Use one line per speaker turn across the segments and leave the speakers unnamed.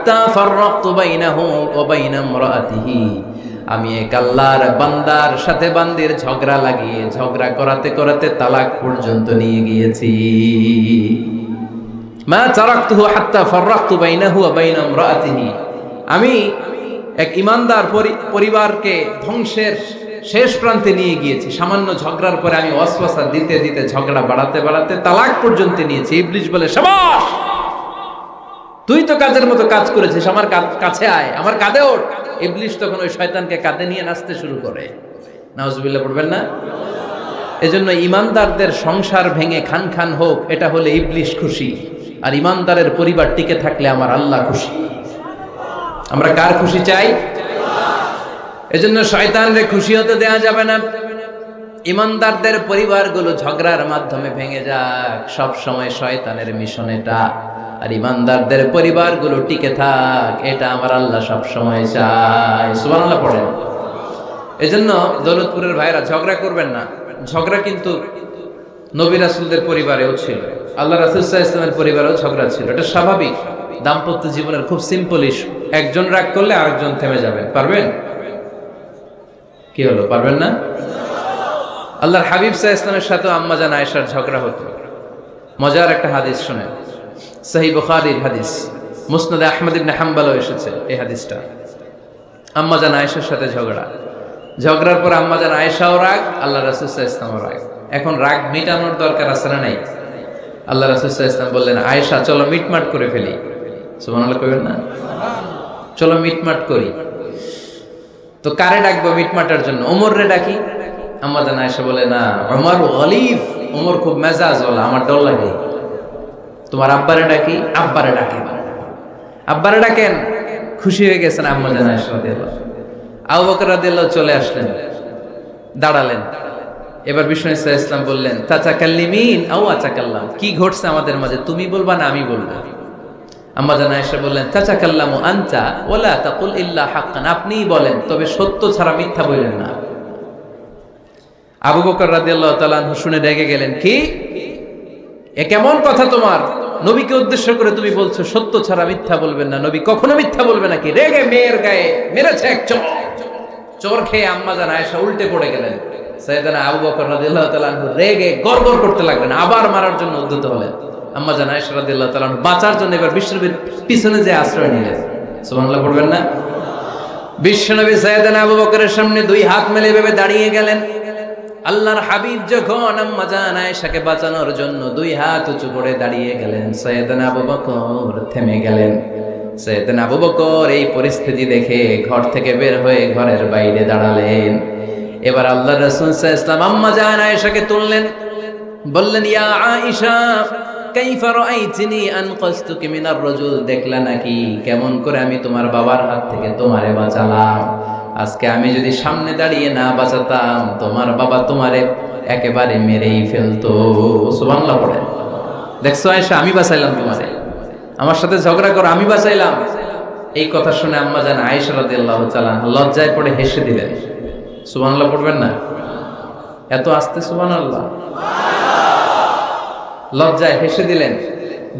হাত্তা ফাররাকতু বাইনাহু ওয়া বাইনা ইমরাআতিহি, আমি এক আল্লাহর বান্দার সাথে বান্দির ঝগড়া লাগিয়ে ঝগড়া করাতে করাতে তালাক পর্যন্ত নিয়ে গিয়েছি। মা তারাকতুহু হাত্তা ফাররাকতু বাইনাহু ওয়া বাইনা ইমরাআতিহি, আমি এক ইমানদার পরিবারকে ধ্বংসের শেষ প্রান্তে নিয়ে গিয়েছি। সামান্য ঝগড়ার পরে আমি ওয়াসওয়াসা দিতে দিতে ঝগড়া বাড়াতে বাড়াতে তালাক পর্যন্ত নিয়েছি। ইবলিস বলে, শাবাশ, তুই তো কাজের মতো কাজ করেছিস, আমার কাছে আয়, আমার কাঁধে ওঠ। ইবলিস তখন ওই শয়তানকে কাঁধে নিয়ে নাচতে শুরু করে। নাউজুবিল্লাহ পড়বেন না? এজন্য ইমানদারদের সংসার ভেঙে খান খান হোক, এটা হলে ইবলিস খুশি, আর ইমানদারের পরিবার টিকে থাকলে আমার আল্লাহ খুশি। আমরা কার খুশি চাই? এজন্য শয়তানরে খুশি হতে দেয়া যাবে না। ইমানদারদের পরিবারগুলো ঝগড়ার মাধ্যমে ভেঙে যাক, সব সময় শয়তানের মিশন এটা। আর ইমানদারদের পরিবারগুলো টিকে থাক, এটা আমার আল্লাহ সব সময় চায়। সুবহানাল্লাহ পড়েন। এজন্য দৌলতপুরের ভাইরা ঝগড়া করবেন না। ঝগড়া কিন্তু নবী রাসূলদের পরিবারেও ছিল, আল্লাহ রাসূল সাল্লাল্লাহু আলাইহি ওয়াসাল্লামের পরিবারেও ঝগড়া ছিল। এটা স্বাভাবিক, দাম্পত্য জীবনের খুব সিম্পল ইস্যু। একজন রাগ করলে আরেকজন থেমে যাবেন। পারবেন? কি হলো, পারবেন না? আল্লাহর হাবিব সাল্লাল্লাহু আলাইহি ওয়াসাল্লামের সাথে আম্মা জান আয়েশার ঝগড়া হতো। মজার একটা হাদিস শুনেন, সহিহ বুখারীর হাদিস, মুসনাদ আহমদ ইবনে হাম্বলও এসেছে এই হাদিসটা। আম্মা জান আয়েশার সাথে ঝগড়ার পর আম্মা জান আয়েশাও রাগ, আল্লাহ রাসূল সাল্লাল্লাহু আলাইহি ওয়াসাল্লামও রাগ। এখন রাগ মিটানোর দরকার আছে না নাই? আল্লাহ রাসূল সাল্লাল্লাহু আলাইহি ওয়াসাল্লাম বললেন, আয়েশা চলো মিটমাট করে ফেলি। সুবহানাল্লাহ কইবেন না? চলো মিটমাট করি। তো কারে ডাকবো মিটমাটার জন্য? ওমর রে ডাকি। আম্মা জান আয়েশা বলে, না, ওমর গলিব, ওমর খুব মেজাজ ওয়ালা, আমার ডর লাগে। তোমার আব্বারে ডাকি। আব্বারে ডাকেন। আব্বারে ডাকেন। খুশি হয়ে গেছেন আম্মা জান আয়েশা রাদিয়াল্লাহু আনহা। আবু বকর রাদিয়াল্লাহু চলে আসলেন, দাঁড়ালেন। এবার বিষ্ণু সাল্লাল্লাহু আলাইহি ওয়াসাল্লাম বললেন, তাতাকাল্লিমিন আও আতাকাল্লাম, কি ঘটছে আমাদের মাঝে, তুমি বলবা না আমি বলবো? আম্মা জান আয়েশা বললেন, তাতাকাল্লামু আনতা ওয়ালা তাকুল ইল্লা হাক্কান, আপনিই বলেন, তবে সত্য ছাড়া মিথ্যা বলেন না। আবু বকর রাদিয়াল্লাহু তাআলা আনহু শুনে রেগে গেলেন, কি এ কেমন কথা তোমার? নবীকে উদ্দেশ্য করে তুমি বলছো সত্য ছাড়া মিথ্যা বলবেন না, নবী কখনো মিথ্যা বলবে নাকি? রেগে মেয়ের গায়ে মেরেছে এক চোর খেয়ে আম্মা জান আয়েশা উল্টে পড়ে গেলেন। সাইয়েদনা আবু বকর রাদিয়াল্লাহু তাআলা আনহু রেগে গড়গড় করতে লাগলেন, আবার মারার জন্য উদ্যত হলেন। আম্মা জান আয়েশা রাদিয়াল্লাহু তাআলা আনহু বাঁচার জন্য এবার বিশ্বনবীর পিছনে যে আশ্রয় নিলেন। সুবহানাল্লাহ পড়বেন না? বিশ্বনবী সাইয়েদনা আবু বকরের সামনে দুই হাত মেলে ভেবে দাঁড়িয়ে গেলেন। আল্লাহর হাবিব যখন আম্মা জান আয়েশাকে বাঁচানোর জন্য দুই হাত উঁচু করে দাঁড়িয়ে গেলেন, সাইয়েদনা আবু বকর থেমে গেলেন। সাইয়েদনা আবু বকর এই পরিস্থিতি দেখে ঘর থেকে বের হয়ে ঘরের বাইরে দাঁড়ালেন। এবার আল্লাহর রাসূল সাল্লাল্লাহু আলাইহি ওয়াসাল্লাম আম্মা জান আয়েশাকে তুললেন, বললেন, ইয়া আয়েশা কাইফা রাআইতিনি আনকাসতুকি মিনার রাজুল, দেখলা নাকি কেমন করে আমি তোমার বাবার হাত থেকে তোমারে বাঁচালাম? আজকে আমি যদি সামনে দাঁড়িয়ে না বাঁচাতাম, তোমার বাবা তোমারে একেবারে মেরেই ফেলতো। সুবহানাল্লাহ পড়ে। দেখছো আয়েশা, আমি বাঁচাইলাম তোমারে, আমার সাথে ঝগড়া করো, আমি বাঁচাইলাম। এই কথা শুনে আম্মা জান আয়েশা রাদিয়াল্লাহু তাআলা লজ্জায় পড়ে হেসে দিলেন। সুবহানাল্লাহ পড়বেন না? এত আস্তে সুবহানাল্লাহ। লজ্জায় হেসে দিলেন।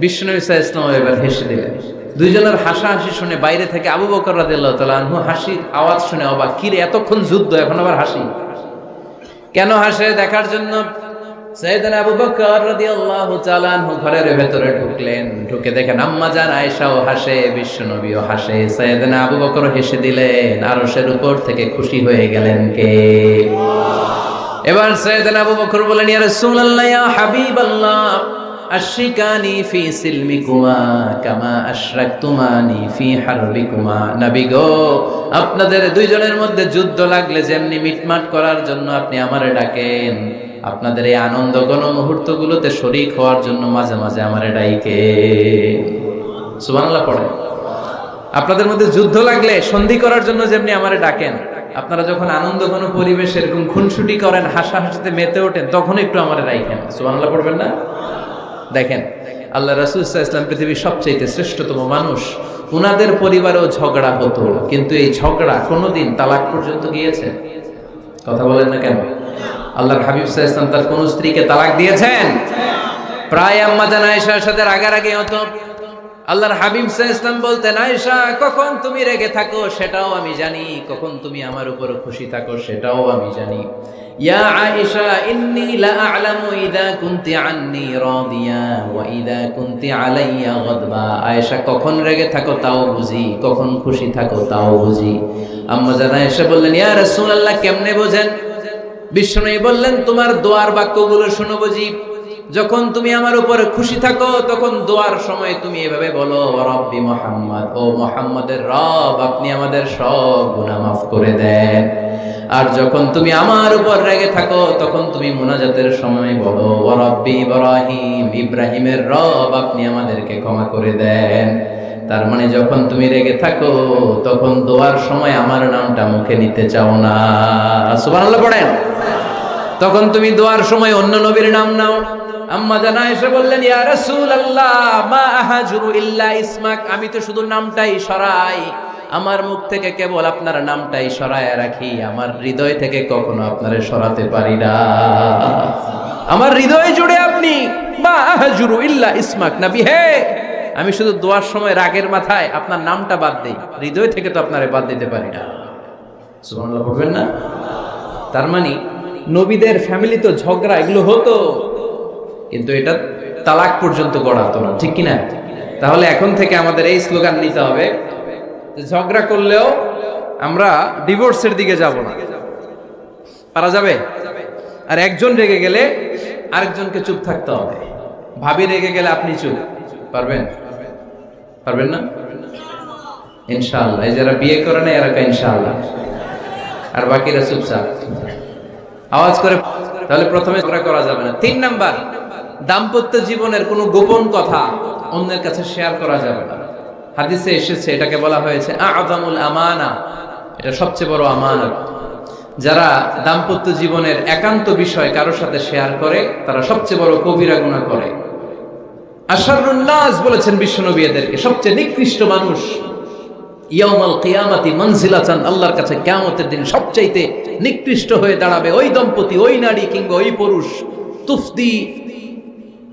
বিশ্বনবী সাল্লাল্লাহু আলাইহি ওয়াসাল্লাম এবার হেসে দিলেন। দুইজনের হাসাহাসি শুনে বাইরে থেকে আবু বকর রাদিয়াল্লাহু তাআলা আনহু হাসির আওয়াজ শুনে অবাক, কিরে এতক্ষণ যুদ্ধ, এখন আবার হাসি কেন? হাসে দেখার জন্য সাইয়েদনা আবু বকর রাদিয়াল্লাহু তাআলা আনহু ঘরের ভেতরে ঢুকলেন। ঢুকে দেখেন আম্মা জান আয়েশাও হাসে, বিশ্বনবীও হাসে, সাইয়েদনা আবু বকর হেসে দিলেন। আরশের উপর থেকে খুশি হয়ে গেলেন কে? এবার সাইয়েদনা আবু বকর বলেন, ইয়া রাসূলুল্লাহ, ইয়া হাবিবাল্লাহ, আশরিকানি ফি সিলমিকুমা কামা আশরাকতুমানি ফি হারবিকুমা। নবী গো, আপনাদের দুইজনের মধ্যে যুদ্ধ লাগলে যেমনি মিটমাট করার জন্য আপনি আমারে ডাকেন, আপনাদের এই আনন্দ গণ মুহূর্তগুলোতে শরীক হওয়ার জন্য মাঝে মাঝে আমারে ডাইকে। সুবহানাল্লাহ পড়ে। আপনাদের মধ্যে যুদ্ধ লাগলে সন্ধি করার জন্য যেমনি আমারে ডাকেন, আপনারা যখন আনন্দ ঘন পরিবেশ এরকম খুনসুটি করেন, হাসাহাসিতে মেতে ওঠেন, তখন একটু আমারে রাখেন। সুবহানাল্লাহ পড়বেন না? দেখেন আল্লাহ রাসূল সাল্লাল্লাহু আলাইহি ওয়াসাল্লাম পৃথিবীর সবচেয়ে শ্রেষ্ঠতম মানুষ, উনাদের পরিবারেও ঝগড়া হতো, কিন্তু এই ঝগড়া কোনোদিন তালাক পর্যন্ত গিয়েছে? কথা বলেন না কেন? আল্লাহর হাবিব সাল্লাল্লাহু আলাইহি ওয়াসাল্লাম তার কোন স্ত্রীকে তালাক দিয়েছেন? প্রায় আম্মা জান আয়েশার সাথে রাগারাগি হতো। আল্লাহর হাবিব সাল্লাল্লাহু আলাইহি ওয়াসাল্লাম বলতেন, আয়েশা কখন তুমি রেগে থাকো সেটাও আমি জানি, কখন তুমি আমার উপর খুশি থাকো সেটাও আমি জানি। ইয়া আয়েশা ইন্নী লা আ'লামু ইযা কুনতি আন্নী রাদিয়া ওয়া ইযা কুনতি আলাইয়া গাদবা। আয়েশা কখন রেগে থাকো তাও বুঝি, কখন খুশি থাকো তাও বুঝি। আম্মা জান আয়েশা বললেন, ইয়া রাসূলুল্লাহ কেমনে বোঝেন? বিশ্বনবী বললেন, তোমার দোয়ার বাক্যগুলো শুনো বুঝি। যখন তুমি আমার উপরে খুশি থাকো তখন দোয়ার সময় তুমি এভাবে বলো, রব্বি মুহাম্মদ, ও মুহাম্মাদের রব আপনি আমাদের সব গুনাহ মাফ করে দেন। আর যখন তুমি আমার উপর রেগে থাকো তখন তুমি মুনাজাতের সময় বলো, রব্বি ইব্রাহিম, ইব্রাহিমের রব আপনি আমাদেরকে ক্ষমা করে দেন। তার মানে যখন তুমি রেগে থাকো তখন দোয়ার সময় আমার নামটা মুখে নিতে চাও না। সুবহানাল্লাহ পড়েন। তখন তুমি দোয়ার সময় অন্য নবীর নাম নাও। আম্মা জান আয়েশা বললেন, ইয়া রাসূলুল্লাহ মা আহাজুরু ইল্লা ইসমাক, আমি তো শুধু নামটাই সরাই, আমার মুখ থেকে কেবল আপনার নামটাই সরায় রাখি, আমার হৃদয় থেকে কখনো আপনারে সরাতে পারি না। আমার হৃদয় জুড়ে আপনি, মা আহাজুরু ইল্লা ইসমাক, নবী হে আমি শুধু দোয়ার সময় রাগের মাথায় আপনার নামটা বাদ দেই, হৃদয় থেকে তো আপনারে বাদ দিতে পারি না। সুবহানাল্লাহ বলবেন না? তার মানে নবীদের ফ্যামিলি তো ঝগড়া এগুলো হতো, কিন্তু এটা তালাক পর্যন্ত গড়াতো না, ঠিক কিনা? তাহলে এখন থেকে আমাদের এই স্লোগান নিতে হবে যে ঝগড়া করলেও আমরা ডিভোর্সের দিকে যাব না। পারা যাবে? আর একজন রেগে গেলে আরেকজনকে চুপ থাকতে হবে। ভাবি রেগে গেলে আপনি চুপ, পারবেন? পারবেন না? ইনশাআল্লাহ। এই যারা বিয়ে করে না এরা ইনশাআল্লাহ, আর বাকিরা চুপচাপ আওয়াজ করে। তাহলে প্রথমে ঝগড়া করা যাবে না। 3 নাম্বার, দাম্পত্য জীবনের কোনো গোপন কথা অন্যের কাছে শেয়ার করা যাবে না। হাদিসে এসেছে এটাকে বলা হয়েছে আ'যামুল আমানা, এটা সবচেয়ে বড় আমানত। যারা দাম্পত্য জীবনের একান্ত বিষয় কারোর সাথে শেয়ার করে তারা সবচেয়ে বড় কবিরা গুনাহ করে। আশারুন নাস বলেছেন বিশ্বনবী এদেরকে, সবচেয়ে নিকৃষ্ট মানুষ। ইয়াউমাল কিয়ামাতি মানজিলাতান, আল্লাহর কাছে কিয়ামতের দিন সবচাইতে নিকৃষ্ট হয়ে দাঁড়াবে ওই দম্পতি, ওই নারী কিংবা ওই পুরুষ, তুফদি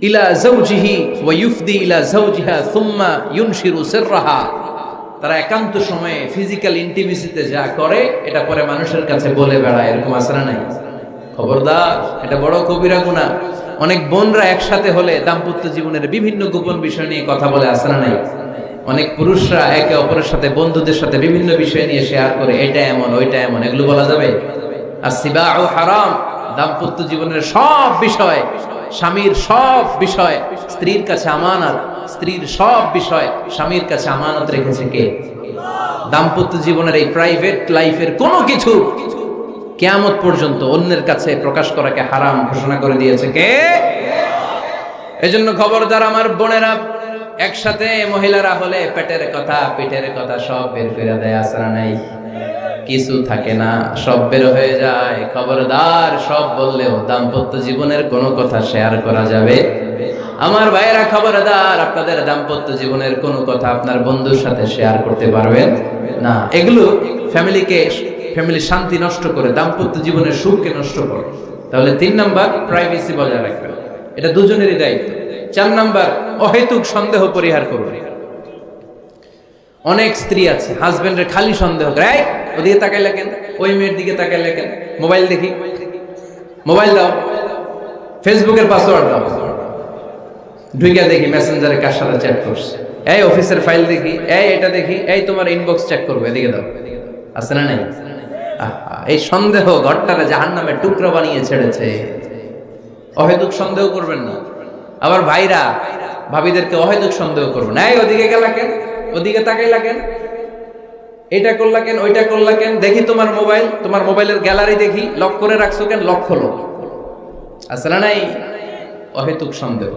ইলা যাওজিহি ওয়া ইউফদি ইলা যাওজিহা সুম্মা ইউনশিরু সিররাহা। তারা একান্ত সময়ে ফিজিক্যাল ইন্টিমেসিতে যা করে এটা পরে মানুষের কাছে বলে বেড়ায়, এরকম আছে না নাই? খবরদার, এটা বড় কবিরা গুনাহ। অনেক বোনরা একসাথে হলে দাম্পত্য জীবনের বিভিন্ন গোপন বিষয় নিয়ে কথা বলে, আছে না নাই? অনেক পুরুষরা একে অপরের সাথে, বন্ধুদের সাথে বিভিন্ন বিষয় নিয়ে শেয়ার করে, এটা এমন ওইটা এমন, এগুলো বলা যাবে? আর সিবাউ হারাম, দাম্পত্য জীবনের সব বিষয়, স্বামীর সব বিষয় স্ত্রীর কাছে আমানত, স্ত্রীর সব বিষয় স্বামীর কাছে আমানত রেখেছে কে? দাম্পত্য জীবনের এই প্রাইভেট লাইফের কোনো কিছু কিয়ামত পর্যন্ত অন্যের কাছে প্রকাশ করাকে হারাম ঘোষণা করে দিয়েছে কে? এজন্য খবরদার আমার বোনেরা, একসাথে মহিলারা হলে পেটের কথা পিঠের কথা সব বের করে দেয়, আসরা নাই? কিছু থাকে না, সব বের হয়ে যায়। খবরদার, সব বললেও দাম্পত্য জীবনের কোনো কথা শেয়ার করা যাবে? আমার ভাইয়েরা খবরদার, আপনাদের দাম্পত্য জীবনের কোনো কথা আপনার বন্ধুর সাথে শেয়ার করতে পারবেন না। এগুলো ফ্যামিলি শান্তি নষ্ট করে, দাম্পত্য জীবনের সুখকে নষ্ট করে। তাহলে 3 নাম্বার, প্রাইভেসি বজায় রাখবেন, এটা দুজনেরই দায়িত্ব। 4 নাম্বার, অহেতুক সন্দেহ পরিহার করুন। অনেক স্ত্রী আছে হাজবেন্ডের খালি সন্দেহ করে, এই ওদিকে তাকাইলা কেন, ওই মেয়ের দিকে তাকাইলা কেন, মোবাইল দেখি, মোবাইল দাও, ফেসবুকের পাসওয়ার্ড দাও, ঢুইকা দেখি মেসেঞ্জারে কার সাথে চ্যাট করছে, এই অফিসের ফাইল দেখি, এই এটা দেখি, এই তোমার ইনবক্স চেক করবে, এদিকে দাও, আছে না নাই? এই সন্দেহ ঘরটারে জাহান্নামের টুকরা বানিয়ে ছেড়েছে। অহেতুক সন্দেহ করবেন না। আবার ভাইরা ভাবিদেরকে অহেতুক সন্দেহ করবেন, এই ওদিকে গেলা কেন, ওদিকে তাকাইলা কেন, এটা করলা কেন, ওইটা করলা কেন, দেখি তোমার মোবাইল, তোমার মোবাইলের গ্যালারি দেখি, লক করে রাখছো কেন, লক খোলো, আছে না নাই? অহেতুক সন্দেহ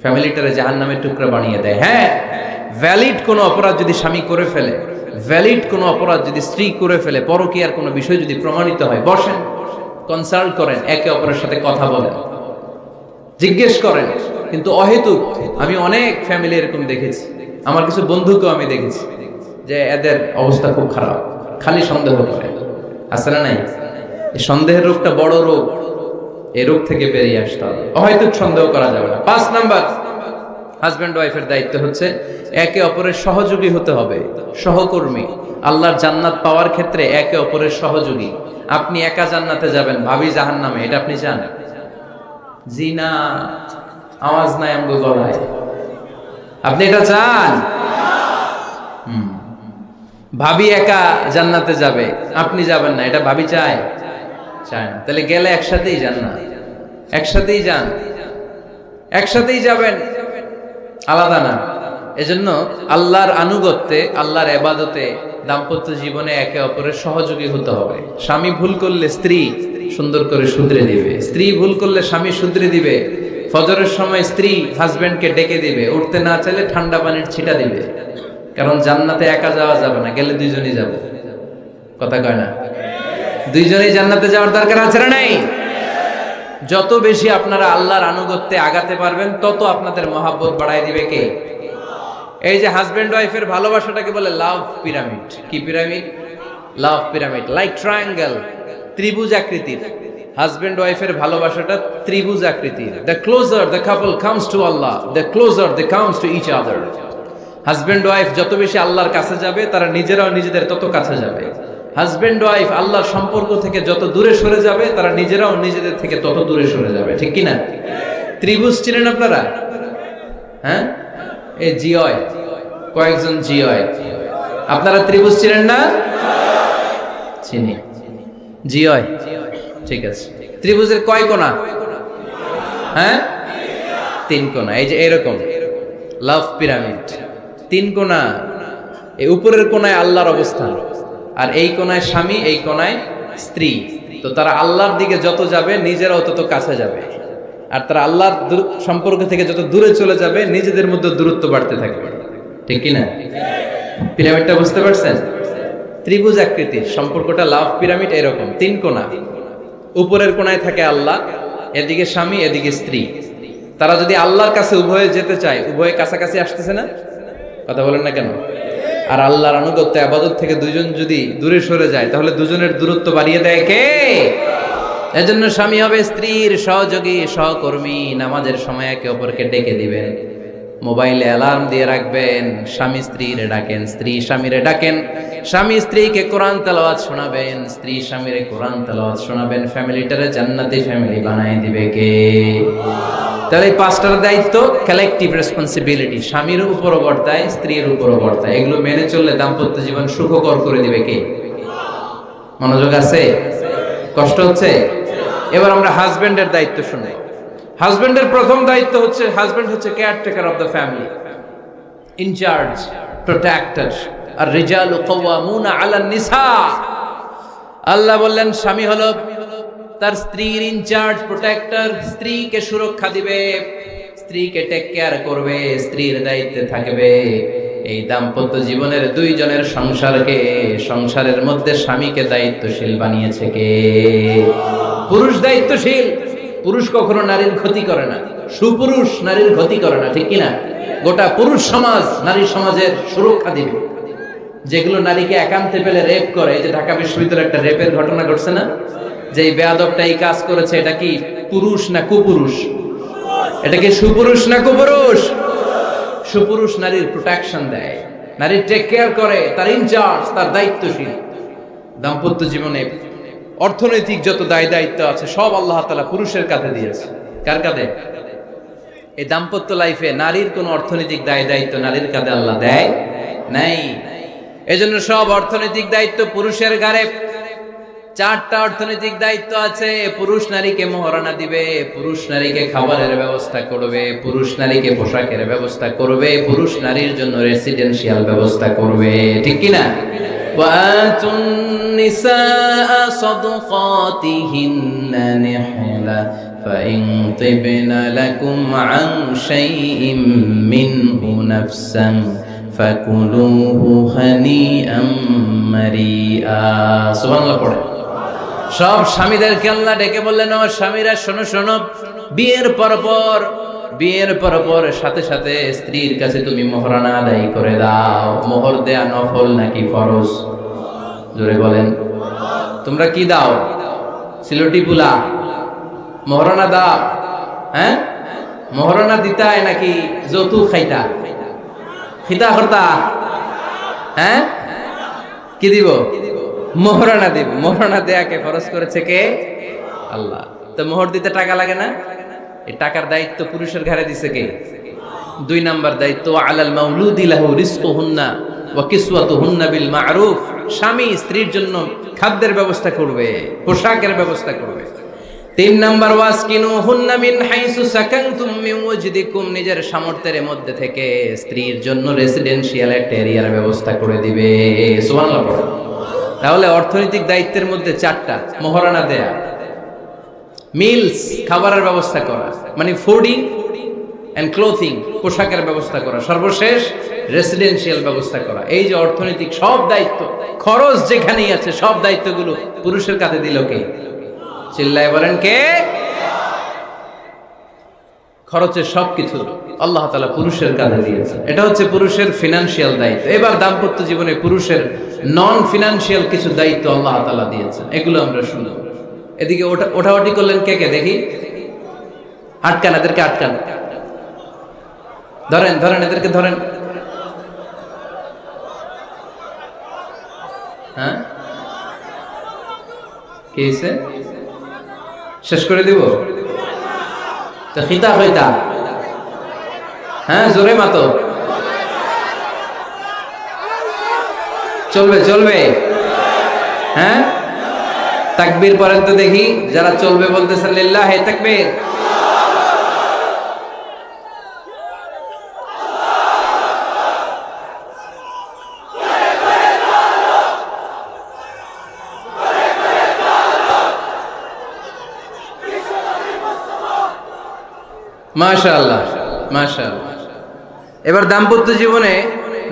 ফ্যামিলিটারে জাহান্নামের টুকরা বানিয়ে দেয়। হ্যাঁ, ভ্যালিড কোনো অপরাধ যদি স্বামী করে ফেলে, ভ্যালিড কোনো অপরাধ যদি স্ত্রী করে ফেলে, পরকীয়ার কোনো বিষয় যদি প্রমাণিত হয়, বসেন, কনসাল্ট করেন, একে অপরের সাথে কথা বলেন, জিজ্ঞেস করেন। কিন্তু অহেতুক, আমি অনেক ফ্যামিলি এরকম দেখেছি, আমার কিছু বন্ধুকেও আমি দেখেছি যে এদের অবস্থা খুব খারাপ, খালি সন্দেহ করে, আছে না নাই? এই সন্দেহের রোগটা বড় রোগ, এই রোগ থেকে বেরিয়ে আসতে হবে। অহেতুক সন্দেহ করা যাবে না। 5 নাম্বার, হাজব্যান্ড ওয়াইফের দায়িত্ব হচ্ছে একে অপরের সহযোগী হতে হবে, সহকর্মী। আল্লাহর জান্নাত পাওয়ার ক্ষেত্রে একে অপরের সহযোগী। আপনি একা জান্নাতে যাবেন, ভাবি জাহান্নামে, এটা আপনি চান? জি না, আওয়াজ নাই আমগো গলায়। আপনি এটা চান? ভাবি একা জান্নাতে যাবে, আপনি যাবেন না, এটা ভাবি চায়? চায় না। তাহলে গেলে একসাথেই যান না, একসাথেই যান, একসাথেই যাবেন, আলাদা না। এজন্য আল্লাহর আনুগত্যে, আল্লাহর ইবাদতে, দাম্পত্য জীবনে একে অপরের সহযোগী হতে হবে। স্বামী ভুল করলে স্ত্রী সুন্দর করে শুধরে দিবে, স্ত্রী ভুল করলে স্বামী শুধরে দিবে। ফজরের সময় স্ত্রী হাজবেন্ডকে ডেকে দিবে, উঠতে না চাইলে ঠান্ডা পানির ছিটা দিবে। কারণ জান্নাতে একা যাওয়া যাবে না, গেলে দুইজনই যাবে। কথা কয় না? দুইজনেই জান্নাতে যাওয়ার দরকার আছে না নাই? যত বেশি আপনারা আল্লাহর আনুগত্যে আগাতে পারবেন, তত আপনাদের মহাব্বত বাড়ায় দিবে কে? এই যে হাজবেন্ড ওয়াইফের ভালোবাসাটাকে বলে লাভ পিরামিড। কি pyramid? Love pyramid, like triangle, ত্রিভুজ আকৃতির। হাজবেন্ড ওয়াইফের ভালোবাসাটা ত্রিভুজ আকৃতির। The closer the couple comes to Allah, the closer they comes to each other. Husband wife যত বেশি আল্লাহর কাছে যাবে, তারা নিজেরাও নিজেদের তত কাছে যাবে। হাজবেন্ড ওয়াইফ আল্লাহর সম্পর্ক থেকে যত দূরে সরে যাবে, তারা নিজেরাও নিজেদের থেকে তত দূরে সরে যাবে। ঠিক কি না? ত্রিভুজ চিনেন আপনারা? হ্যাঁ, এই জিওয় কয়েকজন জিওয়, আপনারা ত্রিভুজ চিনেন না? চিনি, জিওয়, ঠিক আছে। ত্রিভুজের কয় কোণা? হ্যাঁ, 3 কোণা। এই যে এরকম লাভ পিরামিড, 3 কোণা। এই উপরের কোণায় আল্লাহর অবস্থান, আর এই কোণায় স্বামী, এই কোণায় স্ত্রী। তো তারা আল্লাহর দিকে যত যাবে, নিজেরাও তত কাছে যাবে। আর তারা আল্লাহর সম্পর্ক থেকে যত দূরে চলে যাবে, নিজেদের মধ্যে দূরত্ব বাড়তে থাকবে। ঠিক কিনা? পিরামিডটা বুঝতে পারছেন? ত্রিভুজ আকৃতির সম্পর্কটা লাভ পিরামিড এরকম, 3 কোণা। উপরের কোণায় থাকে আল্লাহ, এদিকে স্বামী, এদিকে স্ত্রী। তারা যদি আল্লাহর কাছে উভয়ে যেতে চায়, উভয়ে কাছাকাছি আসতেছে না? কথা বলেন না কেন? আর আল্লাহর আনুগত্য ইবাদত থেকে দুইজন যদি দূরে সরে যায়, তাহলে দুজনের দূরত্ব বাড়িয়ে দেয় কে? এজন্য স্বামী হবে স্ত্রীর সহযোগী, সহকর্মী। নামাজের সময় একে অপরকে ডেকে দিবেন, মোবাইলে অ্যালার্ম দিয়ে রাখবেন। স্বামী স্ত্রীরে ডাকেন, স্ত্রী স্বামীরে ডাকেন। স্বামী স্ত্রীকে কোরআন তেলাওয়াত শোনাবেন, স্ত্রী স্বামীরে কোরআন তেলাওয়াত শোনাবেন। ফ্যামিলিটারে জান্নাতি ফ্যামিলি বানায় দিবে কে? তাহলে এই 5টার দায়িত্ব কালেকটিভ রেসপন্সিবিলিটি, স্বামীর উপরও বর্তায়, স্ত্রীর উপরও বর্তায়। এগুলো মেনে চললে দাম্পত্য জীবন সুখকর করে দিবে কে? মনোযোগ আছে? কষ্ট হচ্ছে? এবার আমরা হাজবেন্ডের দায়িত্ব শুনবো। হাজবেন্ডের প্রথম দায়িত্ব হচ্ছে, হাজবেন্ড হচ্ছে caretaker of the family, in charge, protector. আর রিজালু কাওয়ামুনা আলান নিসা। আল্লাহ বললেন স্বামী হলো তার স্ত্রীর ইনচার্জ, প্রোটেক্টর। স্ত্রীকে সুরক্ষা দিবে, স্ত্রীকে টেক কেয়ার করবে, স্ত্রীর দায়িত্বে থাকবে। এই দাম্পত্য জীবনের দুইজনের সংসারকে, সংসারের মধ্যে স্বামীকে দায়িত্বশীল বানিয়েছে কে? পুরুষ দায়িত্বশীল। পুরুষ কখনো নারীর ক্ষতি করে না, সুপুরুষ নারীর ক্ষতি করে না। ঠিক কিনা? গোটা পুরুষ সমাজ নারী সমাজের সুরক্ষা দিবে। যেগুলো নারীকে একান্তে পেলে রেপ করে, এই যে ঢাকা বিশ্ববিদ্যালয়ে একটা রেপের ঘটনা ঘটছে না, যে এই বেয়াদবটা এই কাজ করেছে, এটা কি পুরুষ না কুপুরুষ? এটা কি সুপুরুষ না কুপুরুষ? সুপুরুষ নারীর প্রোটেকশন দেয়, নারীর টেক কেয়ার করে, তার ইনচার্জ, তার দায়িত্বশীল। দাম্পত্য জীবনে অর্থনৈতিক যত দায় দায়িত্ব আছে, সব আল্লাহ তাআলা পুরুষের কাঁধে দিয়েছে। কার কাঁধে? এই দাম্পত্য লাইফে নারীর কোনো অর্থনৈতিক দায় দায়িত্ব নারীর কাঁধে আল্লাহ দেয় নাই। এজন্য সব অর্থনৈতিক দায়িত্ব পুরুষের ঘাড়ে। 4টা অর্থনৈতিক দায়িত্ব আছে। পুরুষ নারীকে মহারণা দিবে, পুরুষ নারীকে খাবারের ব্যবস্থা করবে, পুরুষ নারীকে পোশাকের ব্যবস্থা করবে, পুরুষ নারীর জন্য রেসিডেন্সিয়াল ব্যবস্থা করবে। ঠিক কিনা? ওয়াতুন নিসা সাদকাতিহিন্না নিহলা ফাইন তিবনা লাকুম আন শাইইম মিনহু নাফসান ফাকুলুহু হানিআম মারিআ। সুবহানাল্লাহ পড়ে। সব স্বামীদেরকে আল্লাহ ডেকে বললেন, ও স্বামীরা শোনো শোনো, বিয়ের পর সাথে সাথে স্ত্রীর কাছে তুমি মোহরানা আদায় করে দাও। মোহর দেয়া নফল নাকি ফরজ? জোরে বলেন। তোমরা কি দাও? সিলটি পুলা মোহরানা দাও। হ্যাঁ, মহরণা দিতায় নাকি যৌতুক খাইতা? খিতা করতা? হ্যাঁ, কি দিব? মোহরানা দিব। মোহরানা দেয়াকে ফরজ করেছে কে? আল্লাহ। তো মোহর দিতে টাকা লাগে না? এই টাকার দায়িত্ব পুরুষের ঘাড়ে দিছে কে? 2 নাম্বার দায়িত্ব, আলাল মাউলুদি লাহু রিজকুহুন্না ওয়া কিসওয়াতুহুন্না বিল মা'রুফ। স্বামী স্ত্রীর জন্য খাদ্যের ব্যবস্থা করবে, পোশাকের ব্যবস্থা করবে। 3 নাম্বার, ওয়াসকিনুহুন্না মিন হাইসু সাকানতুম মিন ওয়াজদিকুম। নিজের সামর্থ্যের মধ্যে থেকে স্ত্রীর জন্য রেসিডেন্সিয়াল একটা এরিয়ার ব্যবস্থা করে দিবে। সুবহানাল্লাহ। তাহলে অর্থনৈতিক দায়িত্বের মধ্যে 4টা: মোহরানা দেয়া, মিলস খাবারের ব্যবস্থা করা, মানে ফুডিং এন্ড ক্লোথিং, পোশাকের ব্যবস্থা করা, সর্বশেষ রেসিডেন্সিয়াল ব্যবস্থা করা। এই যে অর্থনৈতিক সব দায়িত্ব, খরচ যেখানেই আছে সব দায়িত্বগুলো পুরুষের কাঁধে দিল কে? চিল্লায় বলেন কে? খরচের সবকিছু আল্লাহ তাআলা পুরুষের কাঁধে দিয়েছেন। এটা হচ্ছে পুরুষের ফিনান্সিয়াল দায়িত্ব। এবার দাম্পত্য জীবনে পুরুষের নন ফিনান্সিয়াল কিছু দায়িত্ব আল্লাহ তাআলা দিয়েছেন, এগুলো আমরা শুনব। এদিকে ওঠাওয়াটি করলেন কে কে দেখি? আটকান, এদেরকে আটকান। ধরেন ধরেন, এদেরকে ধরেন। হ্যাঁ, কি হয়েছে? শেষ করে দিব তো? খিতা হইতা? হ্যাঁ, জোরে মাতো। চলবে চলবে? হ্যাঁ, তাকবীর পড়েন তো দেখি, যারা চলবে বলতেছেন লিল্লাহি তাকবীর। মাশাআল্লাহ মাশাআল্লাহ। এবার দাম্পত্য জীবনে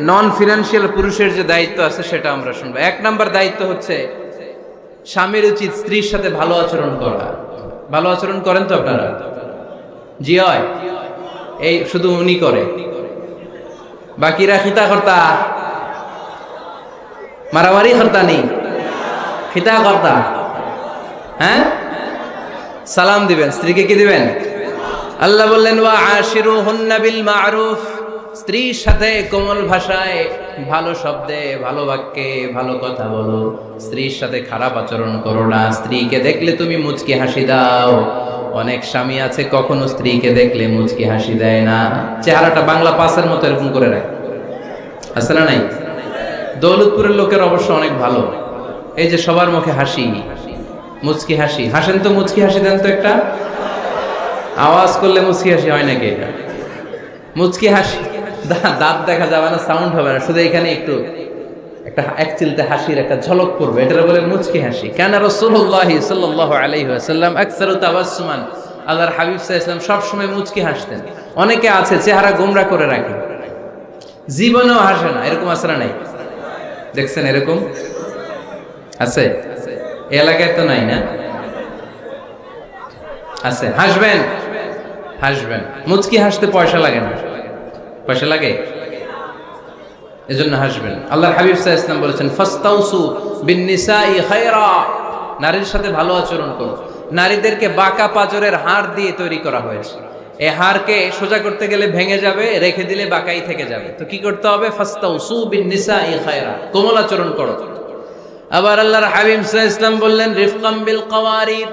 নন ফিনান্সিয়াল পুরুষের যে দায়িত্ব আছে সেটা আমরা শুনবো। 1 নাম্বার দায়িত্ব হচ্ছে স্বামীর উচিত স্ত্রীর সাথে ভালো আচরণ করা। ভালো আচরণ করেন তো আপনারা? জি হয়। এই শুধু উনি করে, বাকিরা খিতা কর্তা, মারামারি কর্তা নেই, খিতা কর্তা। হ্যাঁ, সালাম দিবেন, স্ত্রীকে কি দিবেন? আল্লাহ বললেন ওয়া আশিরুহুন্না বিল মা'রুফ। স্ত্রীর সাথে কোমল ভাষায়, ভালো শব্দে, ভালো বাক্যে ভালো কথা বলো। স্ত্রীর সাথে খারাপ আচরণ করো না। স্ত্রীকে দেখলে তুমি মুচকি হাসি দাও। অনেক স্বামী আছে কখনো স্ত্রীকে দেখলে মুচকি হাসি দেয় না, চেহারাটা বাংলা পাসের মতো এরকম করে রাখে। আছে না নাই? দৌলতপুরের লোকের অবশ্য অনেক ভালো, এই যে সবার মুখে হাসি, মুচকি হাসি। হাসেন তো, মুচকি হাসি দেন তো একটা। আওয়াজ করলে মুচকি হাসি হয় নাকি? এটা মুচকি হাসি, দাঁত দেখা যাবে না, সাউন্ড হবে না, শুধু এখানে একটু একটা এক চিলতে হাসির একটা ঝলক পড়বে, এটা বলে মুচকি হাসি। কেন রাসূলুল্লাহ সাল্লাল্লাহু আলাইহি ওয়াসাল্লাম আকসারু তাবাসসুমান, আল্লাহর হাবিব সাল্লাল্লাহু আলাইহি ওয়াসাল্লাম সব সময় মুচকি হাসতেন। অনেকে আছে চেহারা গোমরা করে রাখে, জীবনেও হাসে না, এরকম আছে না নাই? দেখছেন এরকম আছে? এই এলাকায় তো নাই না? আছে। হাসবেন হাসবেন, মুচকি হাসতে পয়সা লাগে না। পয়সা লাগে? এজন্য হাসবেন। আল্লাহর হাবিব সাল্লাল্লাহু আলাইহি ওয়াসাল্লাম বলেছেন ফাস্তাউসু বিন নিসাই খায়রা, নারীর সাথে ভালো আচরণ করো। নারীদেরকে বাঁকা পাঁজরের হাড় দিয়ে তৈরি করা হয়েছে। এই হাড়কে সোজা করতে গেলে ভেঙে যাবে, রেখে দিলে বাঁকাই থেকে যাবে। তো কি করতে হবে? ফাস্তাউসু বিন নিসাই খায়রা, কোমল আচরণ করো। আবার আল্লাহর হাবিব সাল্লাল্লাহু আলাইহি ওয়াসাল্লাম বললেন রিফকাম বিল কাওয়ারিদ,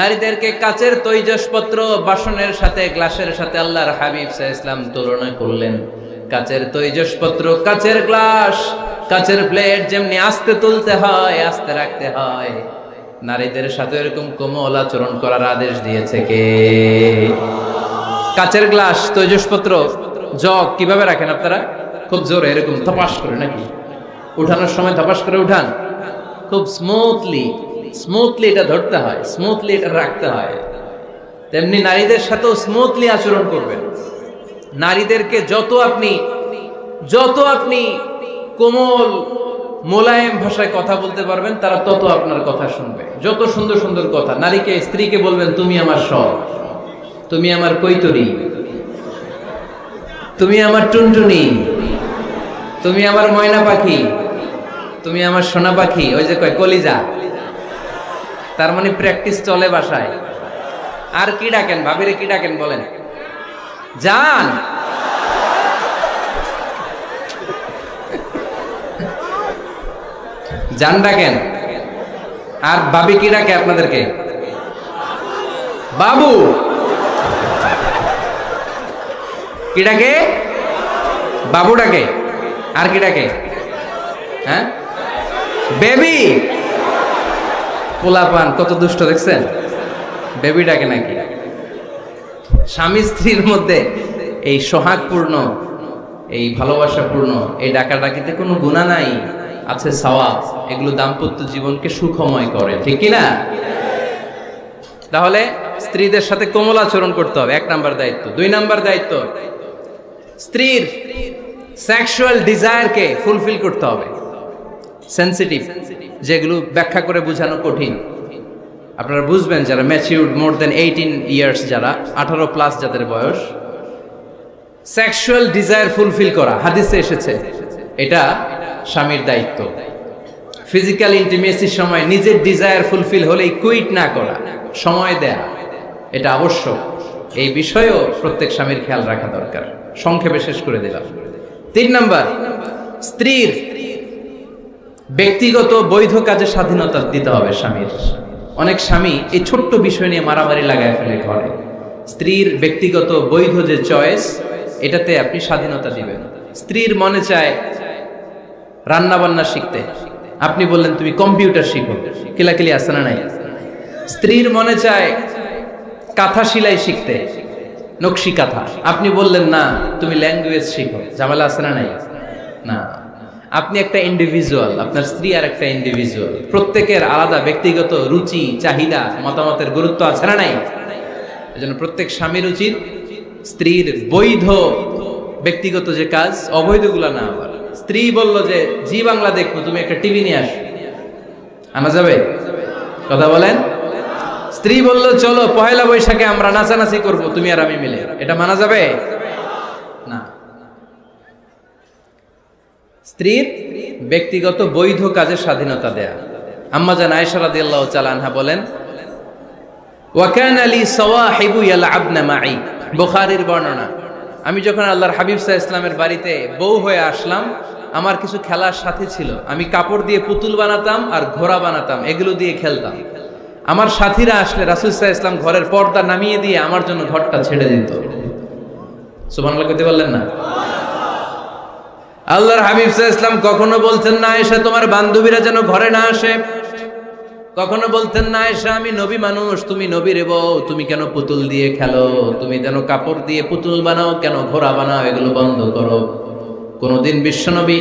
নারীদেরকে কাচের তৈজসপত্র, বাসনের সাথে, গ্লাসের সাথে আল্লাহর হাবিব সাল্লাল্লাহু আলাইহি ওয়াসাল্লাম তুলনা করলেন। কাচের তৈজসপত্র, কাচের গ্লাস, কাচের প্লেট যেমনি আস্তে তুলতে হয়, আস্তে রাখতে হয়, নারীদের সাথে এরকম কোমল আচরণ করার আদেশ দিয়েছে কে? কাচের গ্লাস, তৈজসপত্র, জগ কিভাবে রাখেন আপনারা? খুব জোরে এরকম ধপাস করে নাকি? উঠানোর সময় ধপাস করে উঠান? খুব স্মুথলি এটা ধরতে হয়, স্মুথলি এটা রাখতে হয়। তেমনি নারীদের সাথেও স্মুথলি আচরণ করবেন। নারীদেরকে যত আপনি কোমল মোলায়েম ভাষায় কথা বলতে পারবেন, তারা তত আপনার কথা শুনবে। যত সুন্দর সুন্দর কথা নারীকে, স্ত্রীকে বলবেন তুমি আমার সব, তুমি আমার কৈতরী, তুমি আমার টুনটুনি, তুমি আমার ময়না পাখি, তুমি আমার সোনা পাখি। ওই যে কয় কলিজা, তার মানে প্র্যাকটিস চলে বাসায়। আর কি ডাকেন? ভাবিরে কি ডাকেন বলেন? যান। জান ডাকেন। আর ভাবি কি ডাকে আপনাদেরকে? বাবু। কি ডাকে? বাবু ডাকে। আর কি ডাকে? হ্যাঁ, বেবি। পোলাপান কত দুষ্ট দেখছেন, বেবি ডাকে নাকি? স্বামী স্ত্রীর মধ্যে এই সোহাগপূর্ণ, এই ভালোবাসাপূর্ণ এই ডাকাডাকিতে কোনো গুনাহ নাই, আছে সওয়াব। এগুলো দাম্পত্য জীবনকে সুখময় করে, ঠিক কি না? তাহলে স্ত্রীদের সাথে কোমল আচরণ করতে হবে, 1 নাম্বার দায়িত্ব। 2 নাম্বার দায়িত্ব, স্ত্রীর সেক্সুয়াল ডিজায়ারকে ফুলফিল করতে হবে। সেনসিটিভ, যেগুলো ব্যাখ্যা করে বোঝানো কঠিন। আপনারা বুঝবেন যারা ম্যাচিউরড, মোর দেন 18 ইয়ার্স, যারা 18 প্লাস যাদের বয়স, সেক্সুয়াল ডিজায়ার ফুলফিল করা হাদিসে এসেছে, এটা স্বামীর দায়িত্ব। ফিজিক্যাল ইন্টিমেসির সময় নিজের ডিজায়ার ফুলফিল হলেই কুইট না করা, সময় দেয়া, এটা আবশ্যক। এই বিষয়েও প্রত্যেক স্বামীর খেয়াল রাখা দরকার। সংক্ষেপে শেষ করে দিলাম। 3 নাম্বার, স্ত্রীর ব্যক্তিগত বৈধ কাজে স্বাধীনতা দিতে হবে স্বামীর। অনেক স্বামী এই ছোট্ট বিষয় নিয়ে মারামারি লাগায় ফেলে ঘরে। স্ত্রীর ব্যক্তিগত বৈধ যে চয়েস, এটাতে আপনি স্বাধীনতা দিবেন। স্ত্রীর মনে চায় রান্না বান্না শিখতে, আপনি বললেন তুমি কম্পিউটার শিখো, কিলাকিলি আছে না নাই? স্ত্রীর মনে চায় কাঁথা সেলাই শিখতে, নকশি কাঁথা, আপনি বললেন না তুমি ল্যাঙ্গুয়েজ শিখো, ঝামেলা আছে না নাই? না, আপনি একটা ইন্ডিভিজুয়াল, আপনার স্ত্রী আর একটা ইন্ডিভিজুয়াল, প্রত্যেকের আলাদা ব্যক্তিগত রুচি, চাহিদা, মতামতের গুরুত্ব আছে না নাই? এজন্য প্রত্যেক স্বামীর উচিত স্ত্রীর বৈধ ব্যক্তিগত যে কাজ, অবৈধগুলো না আবার। স্ত্রী বলল যে জি বাংলা দেখবো, তুমি একটা টিভি নিয়ে আসো, আনা যাবে? কথা বলেন। স্ত্রী বলল চলো পহেলা বৈশাখে আমরা নাচানাচি করব, তুমি আর আমি মিলে, এটা মানা যাবে না। স্ত্রীর ব্যক্তিগত বৈধ কাজের স্বাধীনতা দেয়া। আম্মা জান আয়েশা রাদিয়াল্লাহু তাআলা আনহা বলেন, ওয়া কানা লি সাওয়াহিবু ইয়ালআবনা মাই, বুখারীর বর্ণনা, আমি যখন আল্লাহর হাবিব সাল্লাল্লাহু আলাইহি ওয়াসাল্লামের বাড়িতে বউ হয়ে আসলাম, আমার কিছু খেলার সাথী ছিল। আমি কাপড় দিয়ে পুতুল বানাতাম আর ঘোড়া বানাতাম, এগুলো দিয়ে খেলতাম। আমার সাথীরা আসলে রাসূল সাল্লাল্লাহু আলাইহি ওয়াসাল্লাম ঘরের পর্দা নামিয়ে দিয়ে আমার জন্য ঘরটা ছেড়ে দিত। সুবহানাল্লাহ কইতে পারলেন না? আল্লাহর হাবিব সাল্লাল্লাহু আলাইহি ওয়াসাল্লাম কখনো বলতেন না আয়েশা তোমার বান্ধবীরা যেন ঘরে না আসে, কখনো বলতেন না আয়েশা আমি নবী মানুষ, তুমি নবীর বউ, তুমি কেন পুতুল দিয়ে খেলো, তুমি যেন কাপড় দিয়ে পুতুল বানাও, কেন ঘোড়া বানাও, এগুলো বন্ধ করো। কোনদিন বিশ্বনবী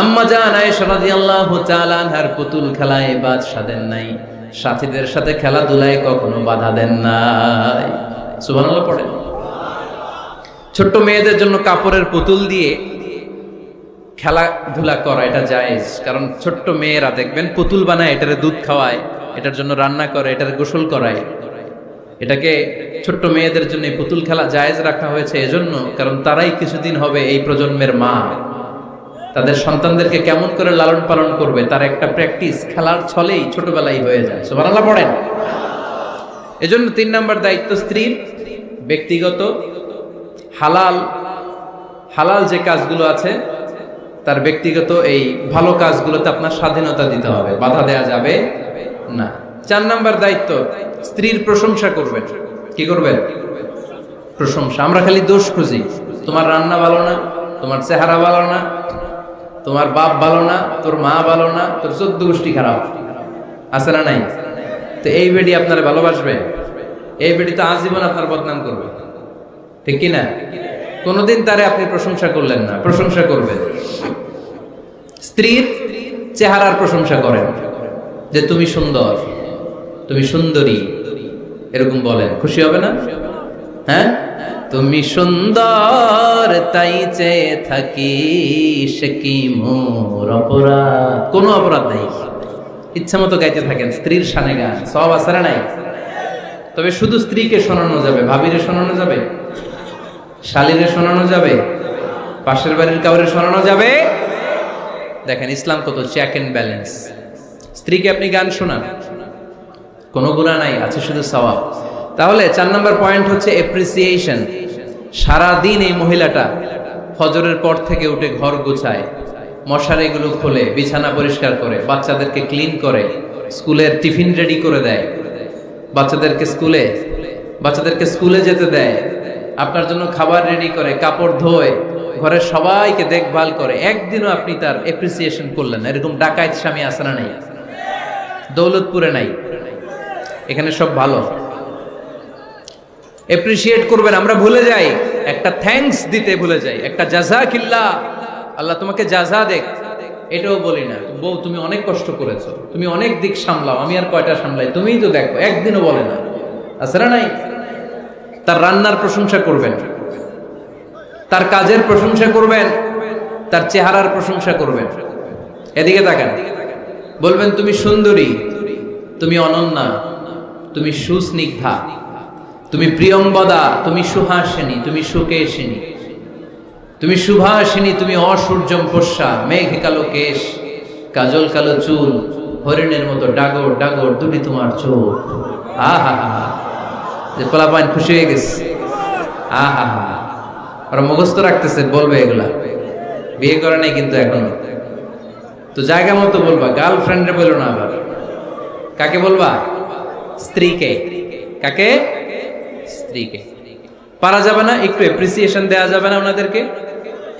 আম্মা জান আয়েশা রাদিয়াল্লাহু তাআলা আনহার পুতুল খেলায় বাধা দেন নাই, সাথীদের সাথে খেলাধুলায় কখনো বাধা দেন নাই। সুবহানাল্লাহ পড়েন। ছোট্ট মেয়েদের জন্য কাপড়ের পুতুল দিয়ে খেলাধুলা করা এটা জায়েজ, কারণ ছোট্ট মেয়েরা দেখবেন পুতুল বানায়, এটারে দুধ খাওয়ায়, এটার জন্য রান্না করে, এটারে গোসল করায়। এটাকে ছোট্ট মেয়েদের জন্য এই পুতুল খেলা জায়েজ রাখা হয়েছে এজন্য, কারণ তারাই কিছুদিন হবে এই প্রজন্মের মা। তাদের সন্তানদেরকে কেমন করে লালন পালন করবে তার একটা প্র্যাকটিস খেলার ছলেই ছোটবেলায় হয়ে যায়। সুবহানাল্লাহ পড়েন। এজন্য 3 নাম্বার দায়িত্ব স্ত্রীর ব্যক্তিগত হালাল যে কাজগুলো আছে, তার ব্যক্তিগত এই ভালো কাজগুলোতে আপনার স্বাধীনতা দিতে হবে, বাধা দেয়া যাবে না। 4 নাম্বার দায়িত্ব, স্ত্রীর প্রশংসা করবেন। কি করবেন? প্রশংসা। আমরা খালি দোষ খুঁজি, তোমার রান্না ভালো না, তোমার চেহারা ভালো না, তোমার বাপ ভালো না, তোর মা ভালো না, তোর 14 গোষ্ঠী খারাপ, আছে না নাই? তো এই বেডি আপনারা ভালোবাসবে? এই বেডি তো আজীবন আপনার বদনাম করবে, ঠিক কি না? কোনদিন তারে আপনি প্রশংসা করলেন না, প্রশংসা করবেন। স্ত্রীর চেহারার প্রশংসা করেন, যে তুমি সুন্দর, তুমি সুন্দরী, এরকম বলেন, খুশি হবে না? হ্যাঁ, তুমি সুন্দর তাই চেয়ে থাকি, সে কি মোর অপরাধ? কোনো অপরাধ নাই, ইচ্ছা মতো গাইতে থাকেন স্ত্রীর শানে গান, সব আছে না নাই? তবে শুধু স্ত্রীকে শোনানো যাবে, ভাবিরে শোনানো যাবে, শালীরে শোনানো যাবে, পাশের বাড়ির কাউরে শোনানো যাবে? দেখেন ইসলাম কত চেক এন্ড ব্যালেন্স। স্ত্রীকে আপনি গান শোনান, কোনো গুনাহ নাই, আছে শুধু সওয়াব। তাহলে 4 নম্বর পয়েন্ট হচ্ছে এপ্রিসিয়েশন, সারাদিন এই মহিলাটা ফজরের পর থেকে উঠে ঘর গোছায়, মশারিগুলো খোলে, বিছানা পরিষ্কার করে, বাচ্চাদেরকে ক্লিন করে, স্কুলের টিফিন রেডি করে দেয়, বাচ্চাদেরকে স্কুলে যেতে দেয়, আপনার জন্য খাবার রেডি করে, কাপড় ধোয়, ঘরের সবাইকে দেখভাল করে। একদিনও আপনি তার এপ্রিসিয়েশন করলেন না। এরকম ডাকাইত স্বামী আছে না নাই? দৌলতপুরে নাই, এখানে সব ভালো। এপ্রিসিয়েট করবেন, আমরা ভুলে যাই, একটা থ্যাঙ্কস দিতে ভুলে যাই, একটা জাযাকিল্লাহ, আল্লাহ তোমাকে জাযা দেখ, এটাও বলি না। বউ তুমি অনেক কষ্ট করেছো, তুমি অনেক দিক সামলাও, আমি আর কয়টা সামলাই, তুমিই তো দেখো, একদিনও বলে না, আছে না নাই? তার রান্নার প্রশংসা করবেন, তার কাজের প্রশংসা করবেন, তার চেহারার প্রশংসা করবেন। এদিকে তাকান, বলবেন তুমি সুন্দরী, তুমি অনন্যা, তুমি সুস্নিগ্ধা, তুমি প্রিয়ংবদা, তুমি সুহাসিনী, তুমি সুকেশিনী, তুমি সুভাষিনী, তুমি অসূর্যম পোষ্যা, মেঘ কালো কেশ, কাজল কালো চুল, হরিণের মতো ডাগর ডাগর দুটি তোমার চোখ। আহা হা, যে পোলাপাইন খুশি হয়ে গেছে। আহা হা, ওরা মুখস্থ রাখতেছে, বলবে এগুলা, বিয়ে করে নাই কিন্তু এখনো। তো জায়গা মতো বলবা, গার্লফ্রেন্ডে বলো না। আবার কাকে বলবা? স্ত্রীকে। কাকে? স্ত্রীকে। পারা যাবে না? একটু এপ্রিসিয়েশন দেওয়া যাবে না ওনাদেরকে?